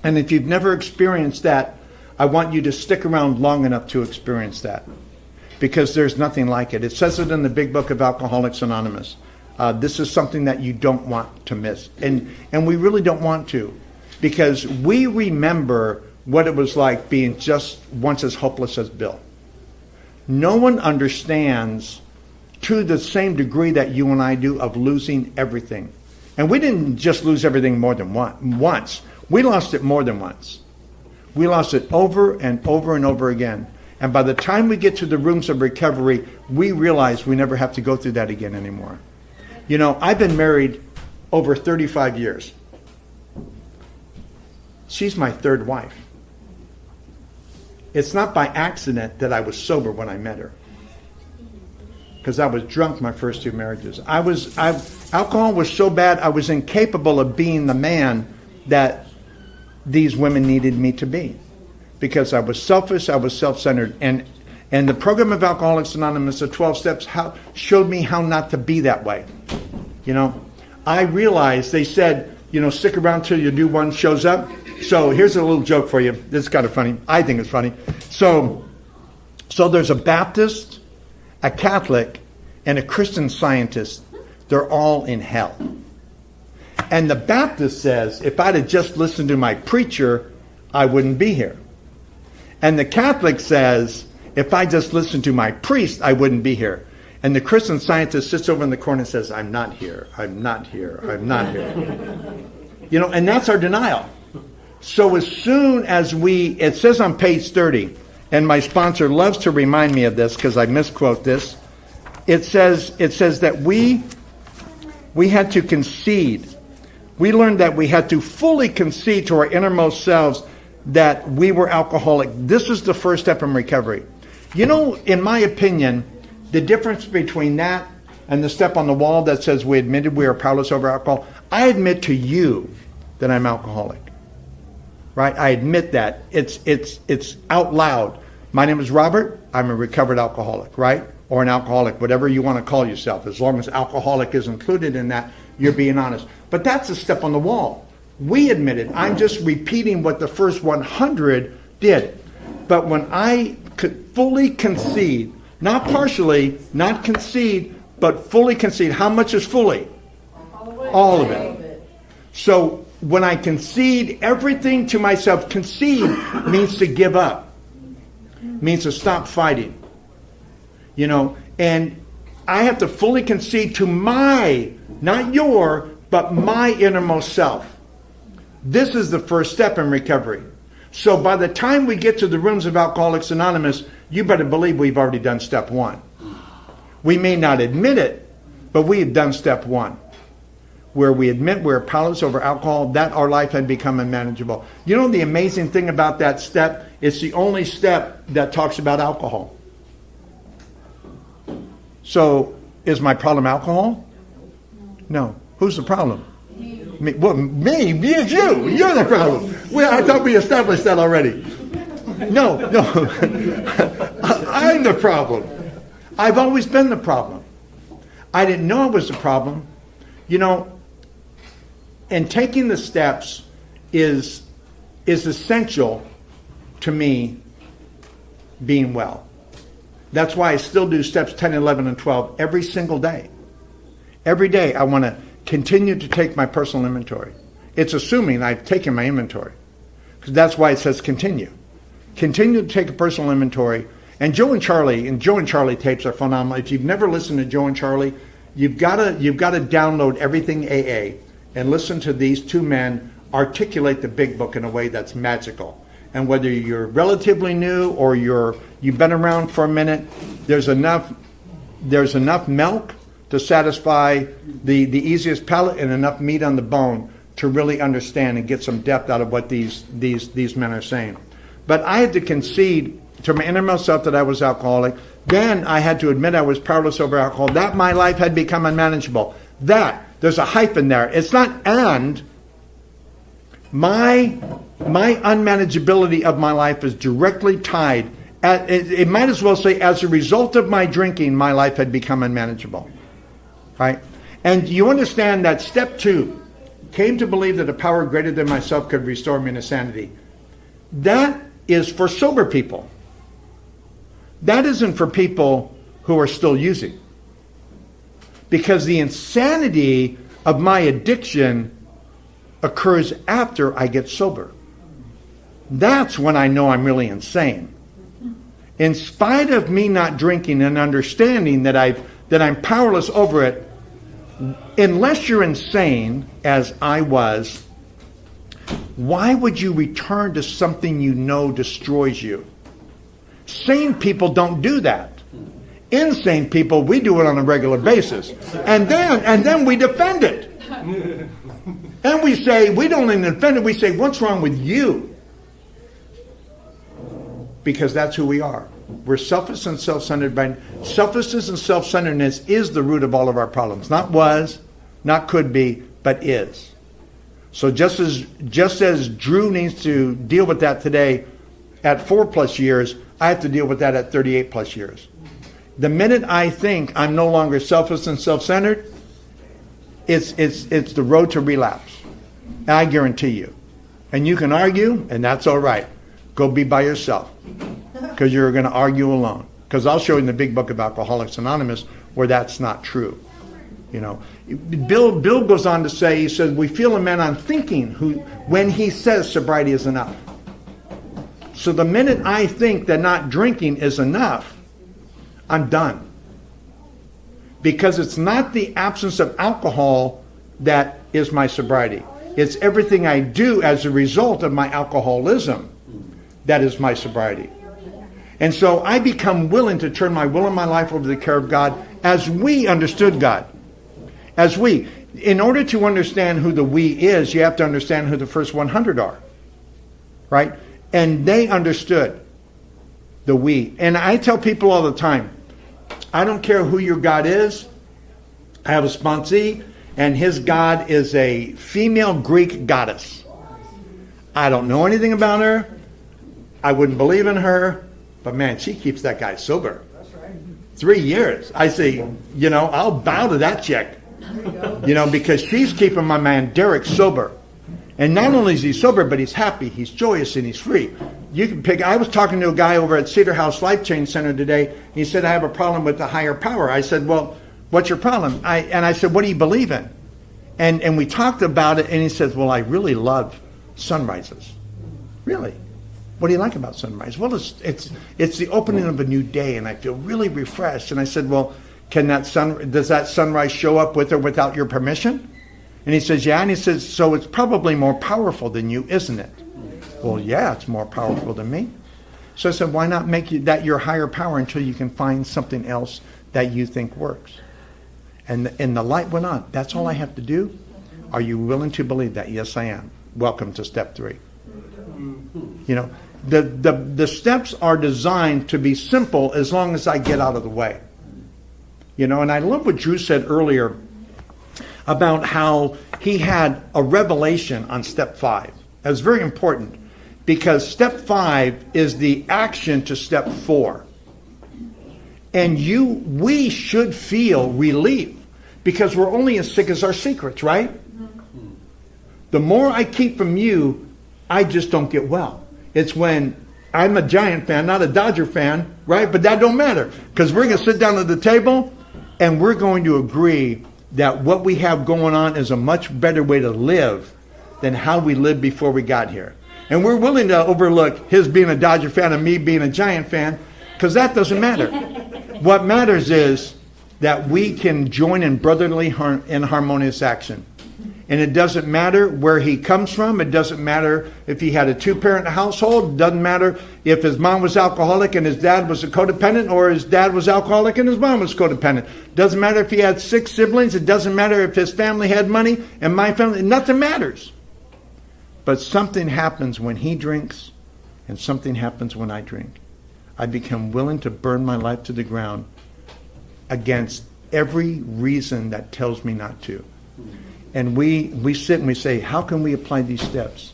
And if you've never experienced that, I want you to stick around long enough to experience that. Because there's nothing like it. It says it in the big book of Alcoholics Anonymous. This is something that you don't want to miss. And we really don't want to. Because we remember what it was like being just once as hopeless as Bill. No one understands to the same degree that you and I do of losing everything. And we didn't just lose everything more than once. We lost it more than once. We lost it over and over and over again. And by the time we get to the rooms of recovery, we realize we never have to go through that again anymore. You know, I've been married over 35 years. She's my 3rd wife. It's not by accident that I was sober when I met her. because I was drunk my first 2 marriages. Alcohol was so bad, I was incapable of being the man that these women needed me to be, because I was selfish, I was self-centered, and the program of Alcoholics Anonymous, the 12 steps, showed me how not to be that way. You know, I realized, they said, you know, stick around till your new one shows up. So here's a little joke for you. This is kind of funny. I think it's funny. So there's a Baptist, a Catholic, and a Christian Scientist. They're all in hell. And the Baptist says, if I'd have just listened to my preacher, I wouldn't be here. And the Catholic says, if I just listened to my priest, I wouldn't be here. And the Christian Scientist sits over in the corner and says, I'm not here, I'm not here, I'm not here. You know, and that's our denial. So as soon as it says on page 30, and my sponsor loves to remind me of this because I misquote this, it says that we had to concede. We learned that we had to fully concede to our innermost selves that we were alcoholic. This is the first step in recovery. You know, in my opinion, the difference between that and the step on the wall that says we admitted we are powerless over alcohol, I admit to you that I'm alcoholic. Right? I admit that. It's out loud. My name is Robert. I'm a recovered alcoholic, right? Or an alcoholic, whatever you want to call yourself. As long as alcoholic is included in that, you're being honest. But that's a step on the wall. We admit it. I'm just repeating what the first 100 did. But when I could fully concede, not partially, not concede, but fully concede. How much is fully? All of it. So when I concede everything to myself, concede means to give up, means to stop fighting. You know, and I have to fully concede to my, not your, but my innermost self. This is the first step in recovery. So by the time we get to the rooms of Alcoholics Anonymous, you better believe we've already done step 1. We may not admit it, but we have done step 1. Where we admit we're powerless over alcohol, that our life had become unmanageable. You know the amazing thing about that step? It's the only step that talks about alcohol. So, is my problem alcohol? No. Who's the problem? Me. Well, me? Me is you. You're the problem. Well, I thought we established that already. No. I'm the problem. I've always been the problem. I didn't know I was the problem. You know, and taking the steps is essential to me being well. That's why I still do steps 10, 11, and 12 every single day. Every day I want to continue to take my personal inventory. It's assuming I've taken my inventory. Because that's why it says continue. Continue to take a personal inventory. And Joe and Charlie tapes are phenomenal. If you've never listened to Joe and Charlie, you've got to download Everything AA and listen to these two men articulate the big book in a way that's magical. And whether you're relatively new or you've been around for a minute, there's enough milk to satisfy the easiest palate and enough meat on the bone to really understand and get some depth out of what these men are saying. But I had to concede to my innermost self that I was alcoholic. Then I had to admit I was powerless over alcohol. That my life had become unmanageable. That, there's a hyphen there. It's not and. My unmanageability of my life is directly tied. It might as well say, as a result of my drinking, my life had become unmanageable. Right? And you understand that step 2, came to believe that a power greater than myself could restore me to sanity. That is for sober people. That isn't for people who are still using. Because the insanity of my addiction occurs after I get sober. That's when I know I'm really insane. In spite of me not drinking and understanding that I'm powerless over it, unless you're insane, as I was, why would you return to something you know destroys you? Sane people don't do that. Insane people, we do it on a regular basis. And then we defend it. And we say, we don't even defend it, we say, what's wrong with you? Because that's who we are. We're selfish and self-centered. Selfishness and self-centeredness is the root of all of our problems. Not was, not could be, but is. So just as Drew needs to deal with that today at 4+ years, I have to deal with that at 38+ years. The minute I think I'm no longer selfish and self-centered, it's the road to relapse. And I guarantee you. And you can argue, and that's all right. Go be by yourself, because you're going to argue alone. Because I'll show you in the big book of Alcoholics Anonymous where that's not true. You know, Bill goes on to say, he says, we feel a man on thinking when he says sobriety is enough. So the minute I think that not drinking is enough, I'm done. Because it's not the absence of alcohol that is my sobriety. It's everything I do as a result of my alcoholism that is my sobriety. And so I become willing to turn my will and my life over to the care of God as we understood God. In order to understand who the we is, you have to understand who the first 100 are. Right? And they understood the we. And I tell people all the time, I don't care who your God is. I have a sponsee, and his God is a female Greek goddess. I don't know anything about her. I wouldn't believe in her. But man, she keeps that guy sober. 3 years. I say, I'll bow to that chick. Because she's keeping my man Derek sober. And not only is he sober, but he's happy, he's joyous, and he's free. You can pick. I was talking to a guy over at Cedar House Life Change Center today. He said, I have a problem with the higher power. I said, well, what's your problem? I said, what do you believe in? And we talked about it, and he says, well, I really love sunrises. Really? What do you like about sunrise? Well, it's the opening of a new day, and I feel really refreshed. And I said, well, does that sunrise show up with or without your permission? And he says, yeah. And he says, so it's probably more powerful than you, isn't it? Well, yeah, it's more powerful than me. So I said, why not make that your higher power until you can find something else that you think works? And the light went on. That's all I have to do? Are you willing to believe that? Yes, I am. Welcome to step 3. The steps are designed to be simple as long as I get out of the way. And I love what Drew said earlier about how he had a revelation on step 5. That was very important, because step 5 is the action to step 4. And we should feel relief, because we're only as sick as our secrets, right? The more I keep from you, I just don't get well. It's when I'm a Giant fan, not a Dodger fan, right? But that don't matter, because we're going to sit down at the table and we're going to agree that what we have going on is a much better way to live than how we lived before we got here. And we're willing to overlook his being a Dodger fan and me being a Giant fan, because that doesn't matter. What matters is that we can join in brotherly and harmonious action. And it doesn't matter where he comes from. It doesn't matter if he had a 2-parent household. It doesn't matter if his mom was alcoholic and his dad was a codependent, or his dad was alcoholic and his mom was codependent. It doesn't matter if he had 6 siblings. It doesn't matter if his family had money and my family. Nothing matters. But something happens when he drinks, and something happens when I drink. I become willing to burn my life to the ground against every reason that tells me not to. And we sit and we say, how can we apply these steps?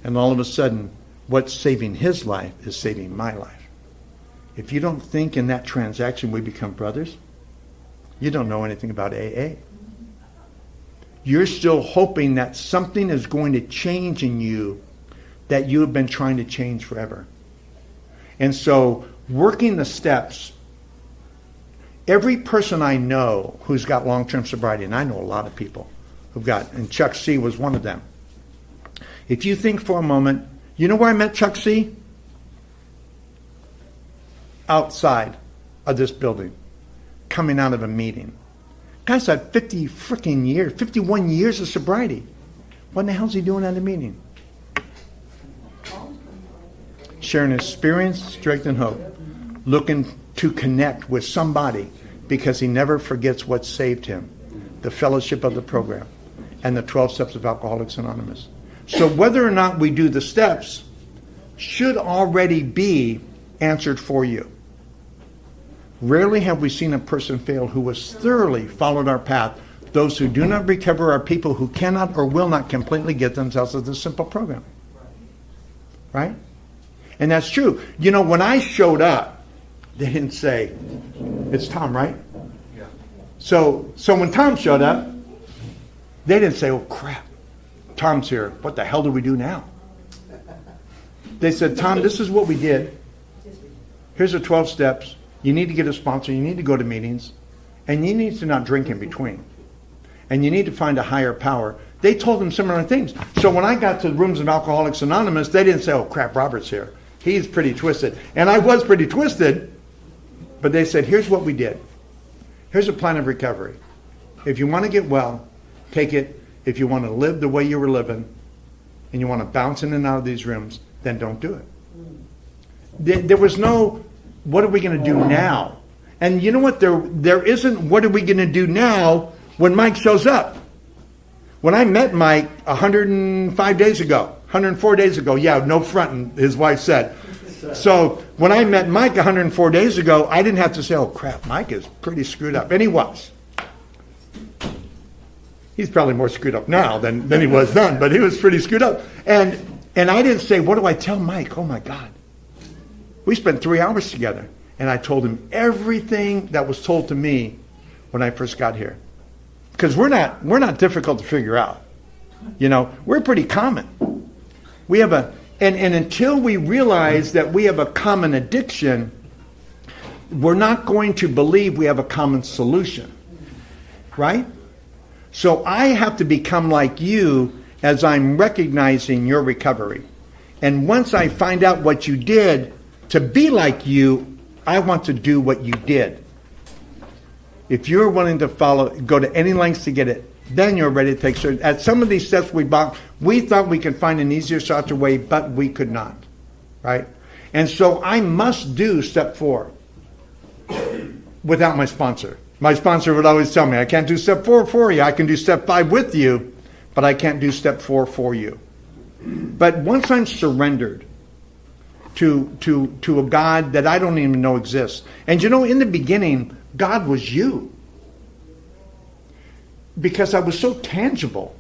And all of a sudden, what's saving his life is saving my life. If you don't think in that transaction we become brothers, you don't know anything about AA. You're still hoping that something is going to change in you that you have been trying to change forever. And so, working the steps, every person I know who's got long-term sobriety, and I know a lot of people who've got, and Chuck C. was one of them. If you think for a moment, you know where I met Chuck C? Outside of this building, coming out of a meeting. Guy's had 51 years of sobriety. What in the hell's he doing at a meeting? Sharing experience, strength, and hope. Looking to connect with somebody, because he never forgets what saved him. The fellowship of the program and the 12 steps of Alcoholics Anonymous. So whether or not we do the steps should already be answered for you. Rarely have we seen a person fail who has thoroughly followed our path. Those who do not recover are people who cannot or will not completely get themselves to this simple program. Right? And that's true. You know, when I showed up, they didn't say, it's Tom, right? Yeah. So when Tom showed up, they didn't say, oh crap, Tom's here. What the hell do we do now? They said, Tom, this is what we did. Here's the 12 steps. You need to get a sponsor. You need to go to meetings. And you need to not drink in between. And you need to find a higher power. They told them similar things. So when I got to the rooms of Alcoholics Anonymous, they didn't say, oh crap, Robert's here. He's pretty twisted. And I was pretty twisted. But they said, here's what we did. Here's a plan of recovery. If you want to get well, take it. If you want to live the way you were living, and you want to bounce in and out of these rooms, then don't do it. There was no, what are we going to do now? And you know what? There isn't, what are we going to do now when Mike shows up? When I met Mike 105 days ago, 104 days ago, yeah, no fronting, his wife said. So when I met Mike 104 days ago, I didn't have to say, oh crap, Mike is pretty screwed up. And he was. He's probably more screwed up now than he was then, but he was pretty screwed up. And I didn't say, what do I tell Mike? Oh my God. We spent 3 hours together, and I told him everything that was told to me when I first got here. Because we're not difficult to figure out. You know, we're pretty common. We have and until we realize that we have a common addiction, we're not going to believe we have a common solution. Right? So I have to become like you as I'm recognizing your recovery. And once I find out what you did to be like you, I want to do what you did. If you're willing to go to any lengths to get it, then you're ready to take certain. At some of these steps we thought we could find an easier, shorter way, but we could not. Right? And so I must do step 4 without my sponsor. My sponsor would always tell me, I can't do step 4 for you. I can do step 5 with you, but I can't do step 4 for you. But once I'm surrendered to a God that I don't even know exists. And you know, in the beginning, God was you. Because I was so tangible.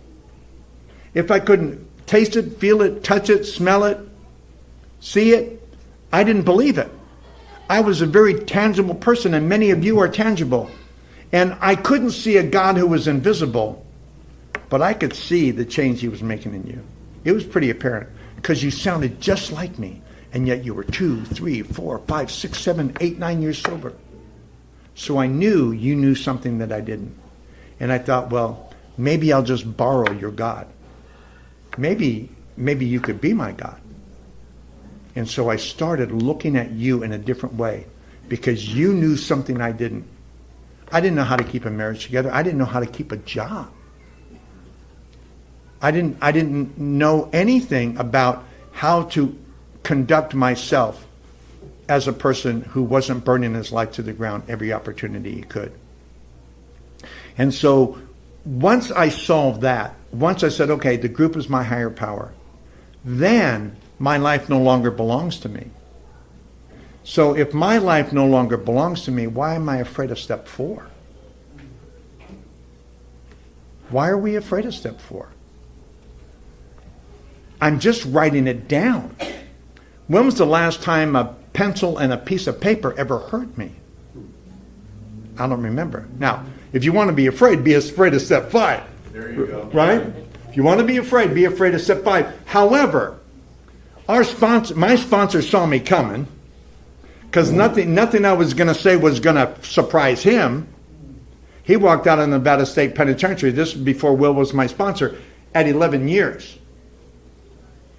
If I couldn't taste it, feel it, touch it, smell it, see it, I didn't believe it. I was a very tangible person, and many of you are tangible. And I couldn't see a God who was invisible, but I could see the change he was making in you. It was pretty apparent, because you sounded just like me, and yet you were 2, 3, 4, 5, 6, 7, 8, 9 years sober. So I knew you knew something that I didn't. And I thought, well, maybe I'll just borrow your God. Maybe you could be my God. And so I started looking at you in a different way, because you knew something I didn't. I didn't know how to keep a marriage together. I didn't know how to keep a job. I didn't know anything about how to conduct myself as a person who wasn't burning his life to the ground every opportunity he could. And so once I solved that, once I said, okay, the group is my higher power, then my life no longer belongs to me. So if my life no longer belongs to me, why am I afraid of step 4? Why are we afraid of step 4? I'm just writing it down. When was the last time a pencil and a piece of paper ever hurt me? I don't remember. Now, if you want to be afraid of step 5.
There you go.
Right? If you want to be afraid of step 5. However, my sponsor saw me coming, because nothing I was going to say was going to surprise him. He walked out of the Nevada State Penitentiary, this was before Will was my sponsor, at 11 years.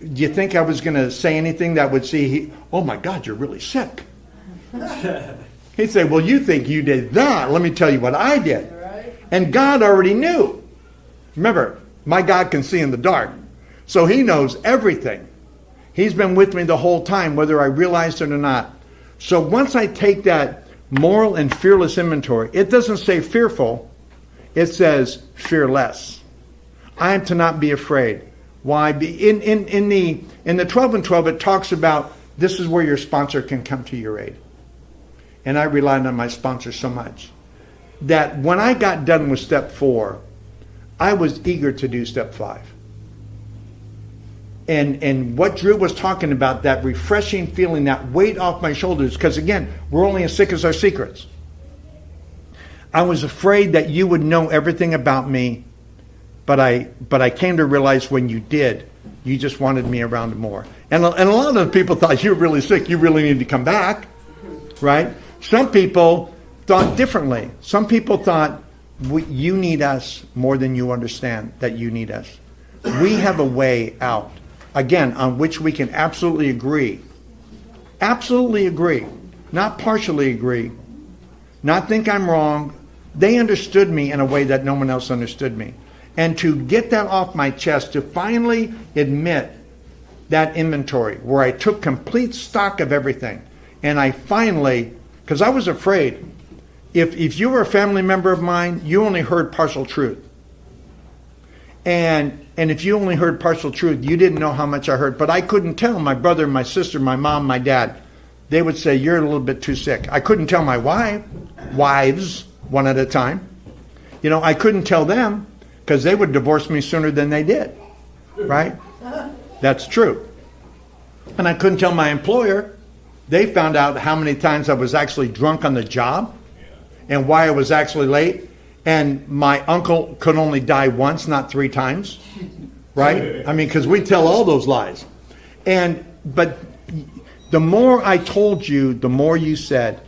Do you think I was going to say anything that would see, oh my God, you're really sick? He'd say, well, you think you did that. Let me tell you what I did. And God already knew. Remember, my God can see in the dark. So he knows everything. He's been with me the whole time, whether I realized it or not. So once I take that moral and fearless inventory, it doesn't say fearful. It says fearless. I am to not be afraid. Why? In the 12 and 12, it talks about this is where your sponsor can come to your aid. And I relied on my sponsor so much that when I got done with step 4, I was eager to do step 5. And what Drew was talking about, that refreshing feeling, that weight off my shoulders, because again, we're only as sick as our secrets. I was afraid that you would know everything about me, but I came to realize when you did, you just wanted me around more. And a lot of people thought, you're really sick, you really need to come back, right? Some people thought differently. Some people thought, you need us more than you understand that you need us. We have a way out, again, on which we can absolutely agree. Absolutely agree. Not partially agree. Not think I'm wrong. They understood me in a way that no one else understood me. And to get that off my chest, to finally admit that inventory where I took complete stock of everything. And I finally, because I was afraid, if you were a family member of mine, you only heard partial truth. And if you only heard partial truth, you didn't know how much I heard. But I couldn't tell my brother, my sister, my mom, my dad. They would say, you're a little bit too sick. I couldn't tell my wives, one at a time. You know, I couldn't tell them because they would divorce me sooner than they did. Right? That's true. And I couldn't tell my employer. They found out how many times I was actually drunk on the job and why I was actually late. And my uncle could only die once, not 3 times. Right? I mean, because we tell all those lies. But the more I told you, the more you said.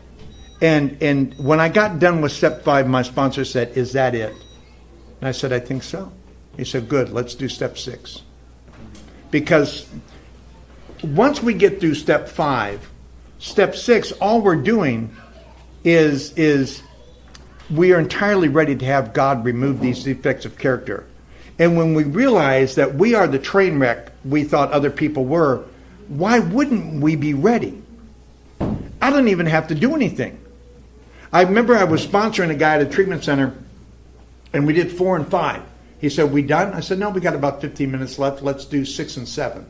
And when I got done with step 5, my sponsor said, is that it? And I said, I think so. He said, good, let's do step 6. Because once we get through step 5, step 6, all we're doing is we are entirely ready to have God remove these defects of character. And when we realize that we are the train wreck we thought other people were, why wouldn't we be ready? I don't even have to do anything. I remember I was sponsoring a guy at a treatment center, and we did 4 and 5. He said, we done? I said, no, we got about 15 minutes left. Let's do 6 and 7.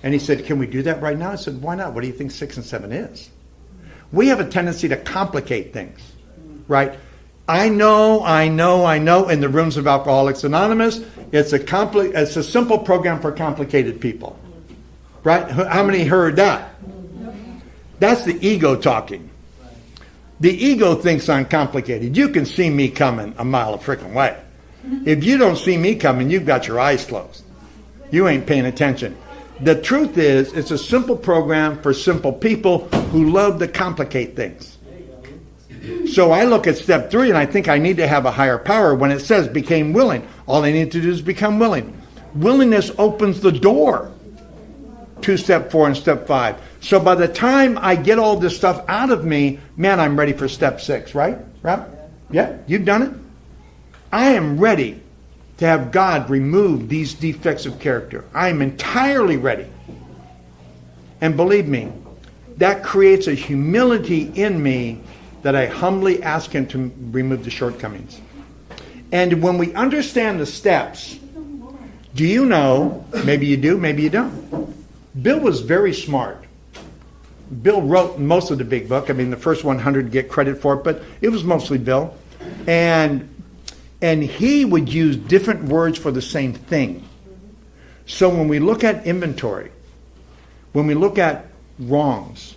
And he said, can we do that right now? I said, why not? What do you think 6 and 7 is? We have a tendency to complicate things, right? I know, in the rooms of Alcoholics Anonymous, it's a simple program for complicated people, right? How many heard that? That's the ego talking. The ego thinks I'm complicated. You can see me coming a mile a freaking way. If you don't see me coming, you've got your eyes closed. You ain't paying attention. The truth is, it's a simple program for simple people who love to complicate things. So I look at step 3 and I think I need to have a higher power. When it says became willing, all I need to do is become willing. Willingness opens the door to step 4 and step 5. So by the time I get all this stuff out of me, man, I'm ready for step 6, right? Rob? Yeah, you've done it? I am ready to have God remove these defects of character. I am entirely ready. And believe me, that creates a humility in me that I humbly ask Him to remove the shortcomings. And when we understand the steps, do you know, maybe you do, maybe you don't. Bill was very smart. Bill wrote most of the big book. I mean, the first 100 get credit for it, but it was mostly Bill. And he would use different words for the same thing. So when we look at inventory, when we look at wrongs,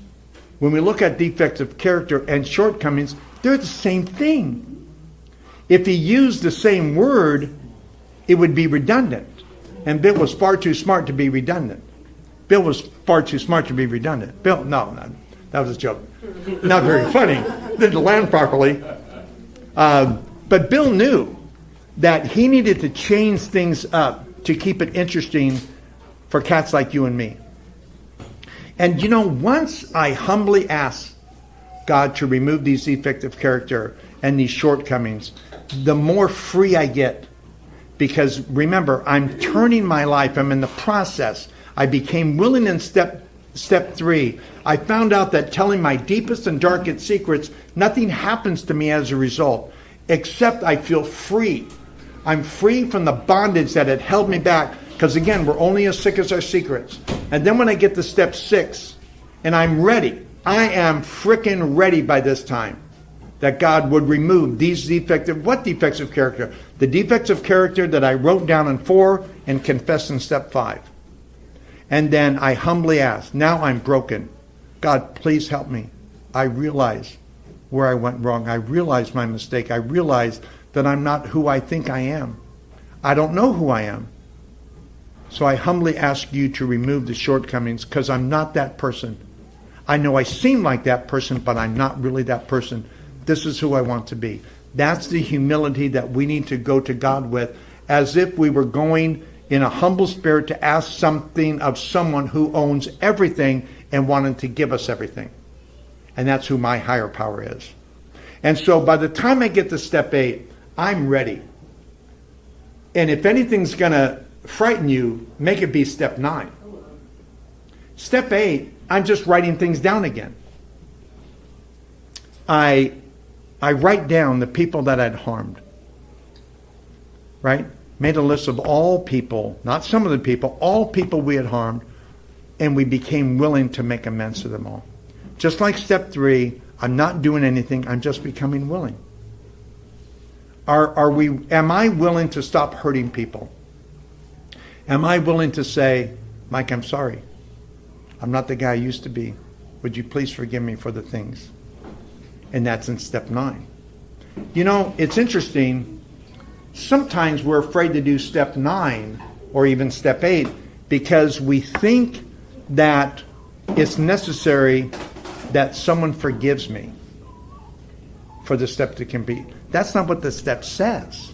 when we look at defects of character and shortcomings, they're the same thing. If he used the same word, it would be redundant. And Bill was far too smart to be redundant. Bill was far too smart to be redundant. Bill, no, that was a joke. Not very funny. Didn't land properly. But Bill knew that he needed to change things up to keep it interesting for cats like you and me. And you know, once I humbly ask God to remove these defects of character and these shortcomings, the more free I get. Because remember, I'm turning my life. I'm in the process. I became willing in step 3. I found out that telling my deepest and darkest secrets, nothing happens to me as a result, except I feel free. I'm free from the bondage that had held me back. Because again, we're only as sick as our secrets. And then when I get to step 6, And I'm ready. I am frickin' ready by this time that God would remove these what defects of character? The defects of character that I wrote down in 4 and confessed in step 5. And then I humbly asked, now I'm broken. God, please help me. I realize where I went wrong. I realize my mistake. I realize that I'm not who I think I am. I don't know who I am. So I humbly ask you to remove the shortcomings because I'm not that person. I know I seem like that person, but I'm not really that person. This is who I want to be. That's the humility that we need to go to God with, as if we were going in a humble spirit to ask something of someone who owns everything and wanted to give us everything. And that's who my higher power is. And so by the time I get to step 8, I'm ready. And if anything's going to frighten you, make it be step 9. Step 8, I'm just writing things down again. I write down the people that I'd harmed. Right? Made a list of all people, not some of the people, all people we had harmed, and we became willing to make amends to them all. Just like step 3, I'm not doing anything, I'm just becoming willing. Am I willing to stop hurting people? Am I willing to say, Mike, I'm sorry. I'm not the guy I used to be. Would you please forgive me for the things? And that's in step 9. You know, it's interesting. Sometimes we're afraid to do step 9 or even step 8 because we think that it's necessary that someone forgives me for the step to complete. That's not what the step says.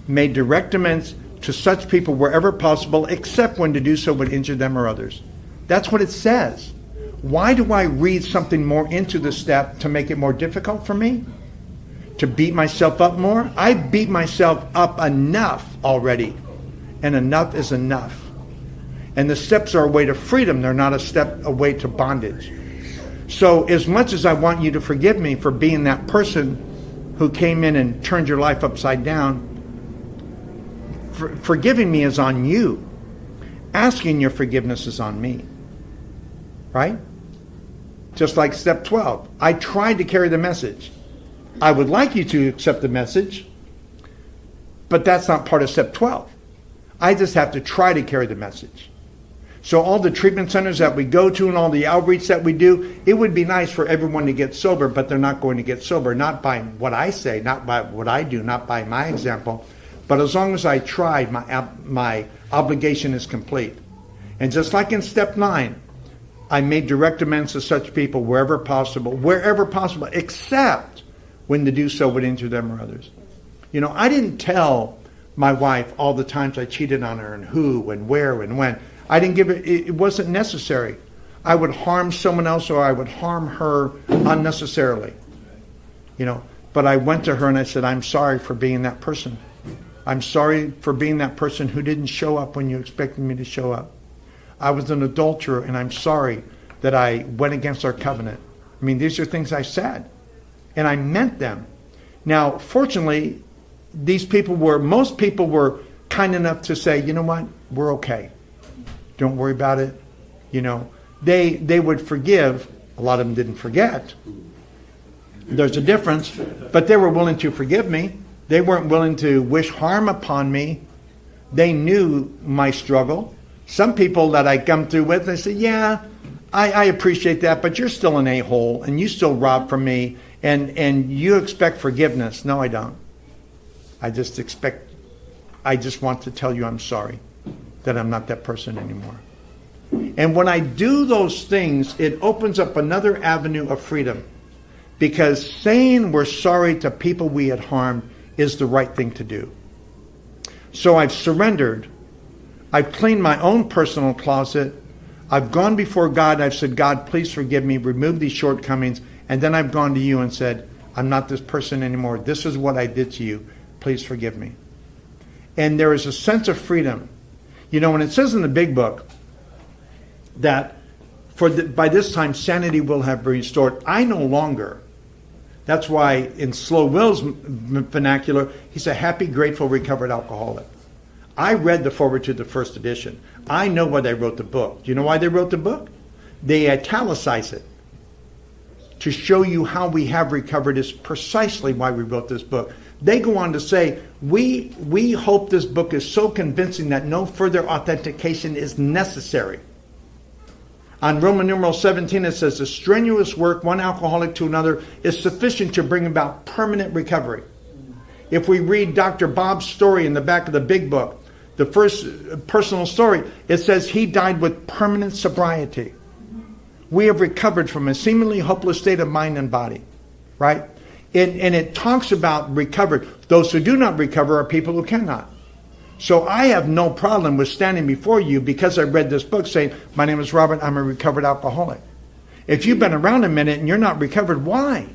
Made direct amends to such people wherever possible, except when to do so would injure them or others. That's what it says. Why do I read something more into the step to make it more difficult for me? To beat myself up more? I beat myself up enough already. And enough is enough. And the steps are a way to freedom. They're not a way to bondage. So as much as I want you to forgive me for being that person who came in and turned your life upside down, forgiving me is on you. Asking your forgiveness is on me. Right? Just like step 12. I tried to carry the message. I would like you to accept the message, but that's not part of step 12. I just have to try to carry the message. So all the treatment centers that we go to and all the outreach that we do, it would be nice for everyone to get sober, but they're not going to get sober. Not by what I say, not by what I do, not by my example. But as long as I tried, my obligation is complete. And just like in step 9, I made direct amends to such people wherever possible, except when to do so would injure them or others. You know, I didn't tell my wife all the times I cheated on her and who and where and when. I didn't give it, it wasn't necessary. I would harm someone else or I would harm her unnecessarily. You know, but I went to her and I said, I'm sorry for being that person. I'm sorry for being that person who didn't show up when you expected me to show up. I was an adulterer and I'm sorry that I went against our covenant. I mean, these are things I said and I meant them. Now, fortunately, most people were kind enough to say, you know what, we're okay. Don't worry about it. You know, they would forgive. A lot of them didn't forget. There's a difference, but they were willing to forgive me. They weren't willing to wish harm upon me. They knew my struggle. Some people that I come through with, they say, yeah, I appreciate that, but you're still an a-hole and you still rob from me and you expect forgiveness. No, I don't. I just want to tell you I'm sorry that I'm not that person anymore. And when I do those things, it opens up another avenue of freedom, because saying we're sorry to people we had harmed is the right thing to do. So I've surrendered. I've cleaned my own personal closet. I've gone before God. I've said, God, please forgive me. Remove these shortcomings. And then I've gone to you and said, I'm not this person anymore. This is what I did to you. Please forgive me. And there is a sense of freedom. You know, when it says in the big book that by this time sanity will have been restored, I no longer. That's why in Slow Will's vernacular, he's a happy, grateful, recovered alcoholic. I read the foreword to the first edition. I know why they wrote the book. Do you know why they wrote the book? they italicize it to show you how we have recovered is precisely why we wrote this book. They go on to say, we hope this book is so convincing that no further authentication is necessary. On Roman numeral 17, it says, the strenuous work, one alcoholic to another, is sufficient to bring about permanent recovery. If we read Dr. Bob's story in the back of the big book, the first personal story, it says he died with permanent sobriety. We have recovered from a seemingly hopeless state of mind and body, right? And it talks about recovered. Those who do not recover are people who cannot. So I have no problem with standing before you because I read this book saying, my name is Robert, I'm a recovered alcoholic. If you've been around a minute and you're not recovered, why?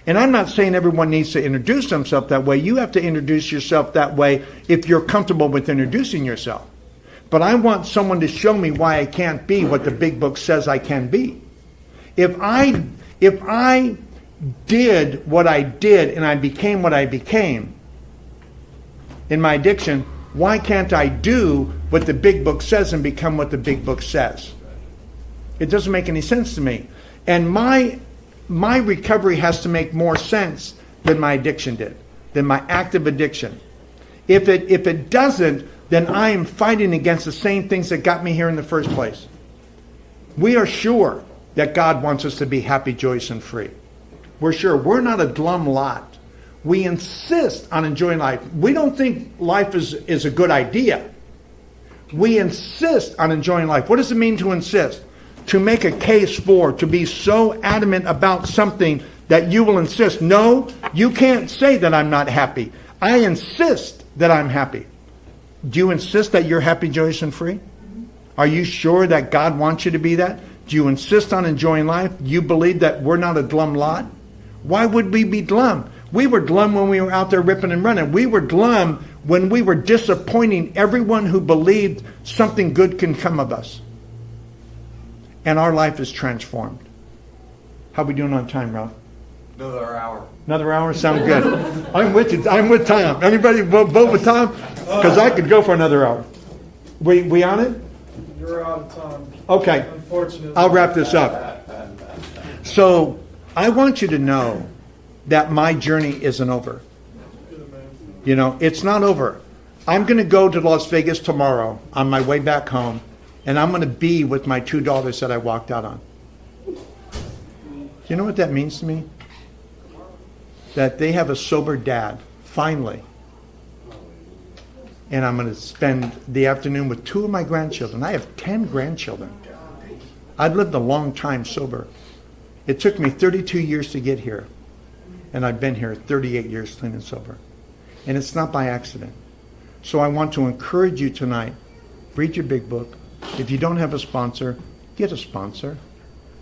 And I'm not saying everyone needs to introduce themselves that way. You have to introduce yourself that way if you're comfortable with introducing yourself. But I want someone to show me why I can't be what the big book says I can be. If I did what I did and I became what I became in my addiction, why can't I do what the big book says and become what the big book says? It doesn't make any sense to me. And my recovery has to make more sense than my addiction did, than my active addiction. If it doesn't, then I am fighting against the same things that got me here in the first place. We are sure that God wants us to be happy, joyous, and free. We're sure. We're not a glum lot. We insist on enjoying life. We don't think life is a good idea. We insist on enjoying life. What does it mean to insist? To make a case for, to be so adamant about something that you will insist, no, you can't say that I'm not happy. I insist that I'm happy. Do you insist that you're happy, joyous, and free? Are you sure that God wants you to be that? Do you insist on enjoying life? You believe that we're not a glum lot? Why would we be glum? We were glum when we were out there ripping and running. We were glum when we were disappointing everyone who believed something good can come of us. And our life is transformed. How are we doing on time, Ralph?
Another hour.
Another hour? Sounds good. I'm with you. I'm with Tom. Anybody vote with Tom? Because I could go for another hour. We on it?
You're out of time.
Okay.
Unfortunately.
I'll wrap this up. So I want you to know that my journey isn't over. You know, it's not over. I'm going to go to Las Vegas tomorrow on my way back home, and I'm going to be with my 2 daughters that I walked out on. You know what that means to me? That they have a sober dad, finally. And I'm going to spend the afternoon with 2 of my grandchildren. I have 10 grandchildren. I've lived a long time sober. It took me 32 years to get here. And I've been here 38 years clean and sober. And it's not by accident. So I want to encourage you tonight, read your big book. If you don't have a sponsor, get a sponsor.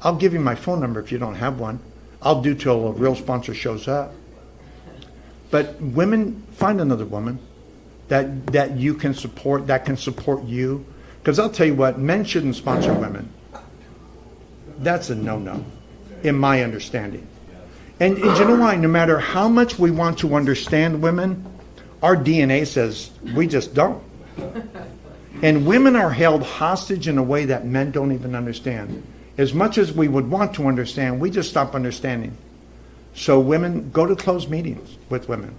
I'll give you my phone number if you don't have one. I'll do till a real sponsor shows up. But women, find another woman that you can support, that can support you. Because I'll tell you what, men shouldn't sponsor women. That's a no-no, in my understanding. And you know why? No matter how much we want to understand women, our DNA says we just don't. And women are held hostage in a way that men don't even understand. As much as we would want to understand, we just stop understanding. So women, go to closed meetings with women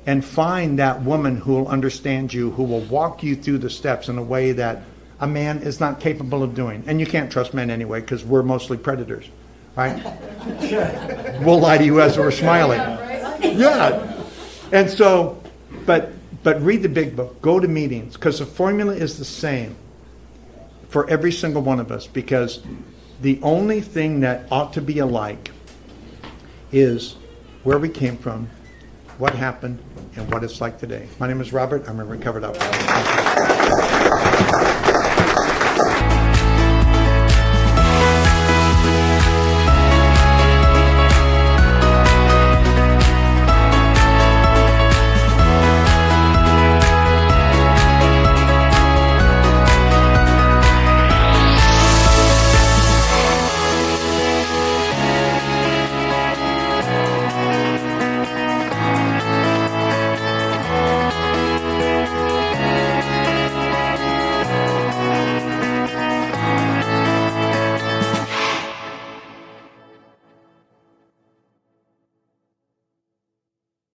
and find that woman who will understand you, who will walk you through the steps in a way that a man is not capable of doing. And you can't trust men anyway because we're mostly predators, right? We'll lie to you as we're smiling. Yeah. And so, but read the big book. Go to meetings because the formula is the same for every single one of us, because the only thing that ought to be alike is where we came from, what happened, and what it's like today. My name is Robert. I'm a recovered alcoholic.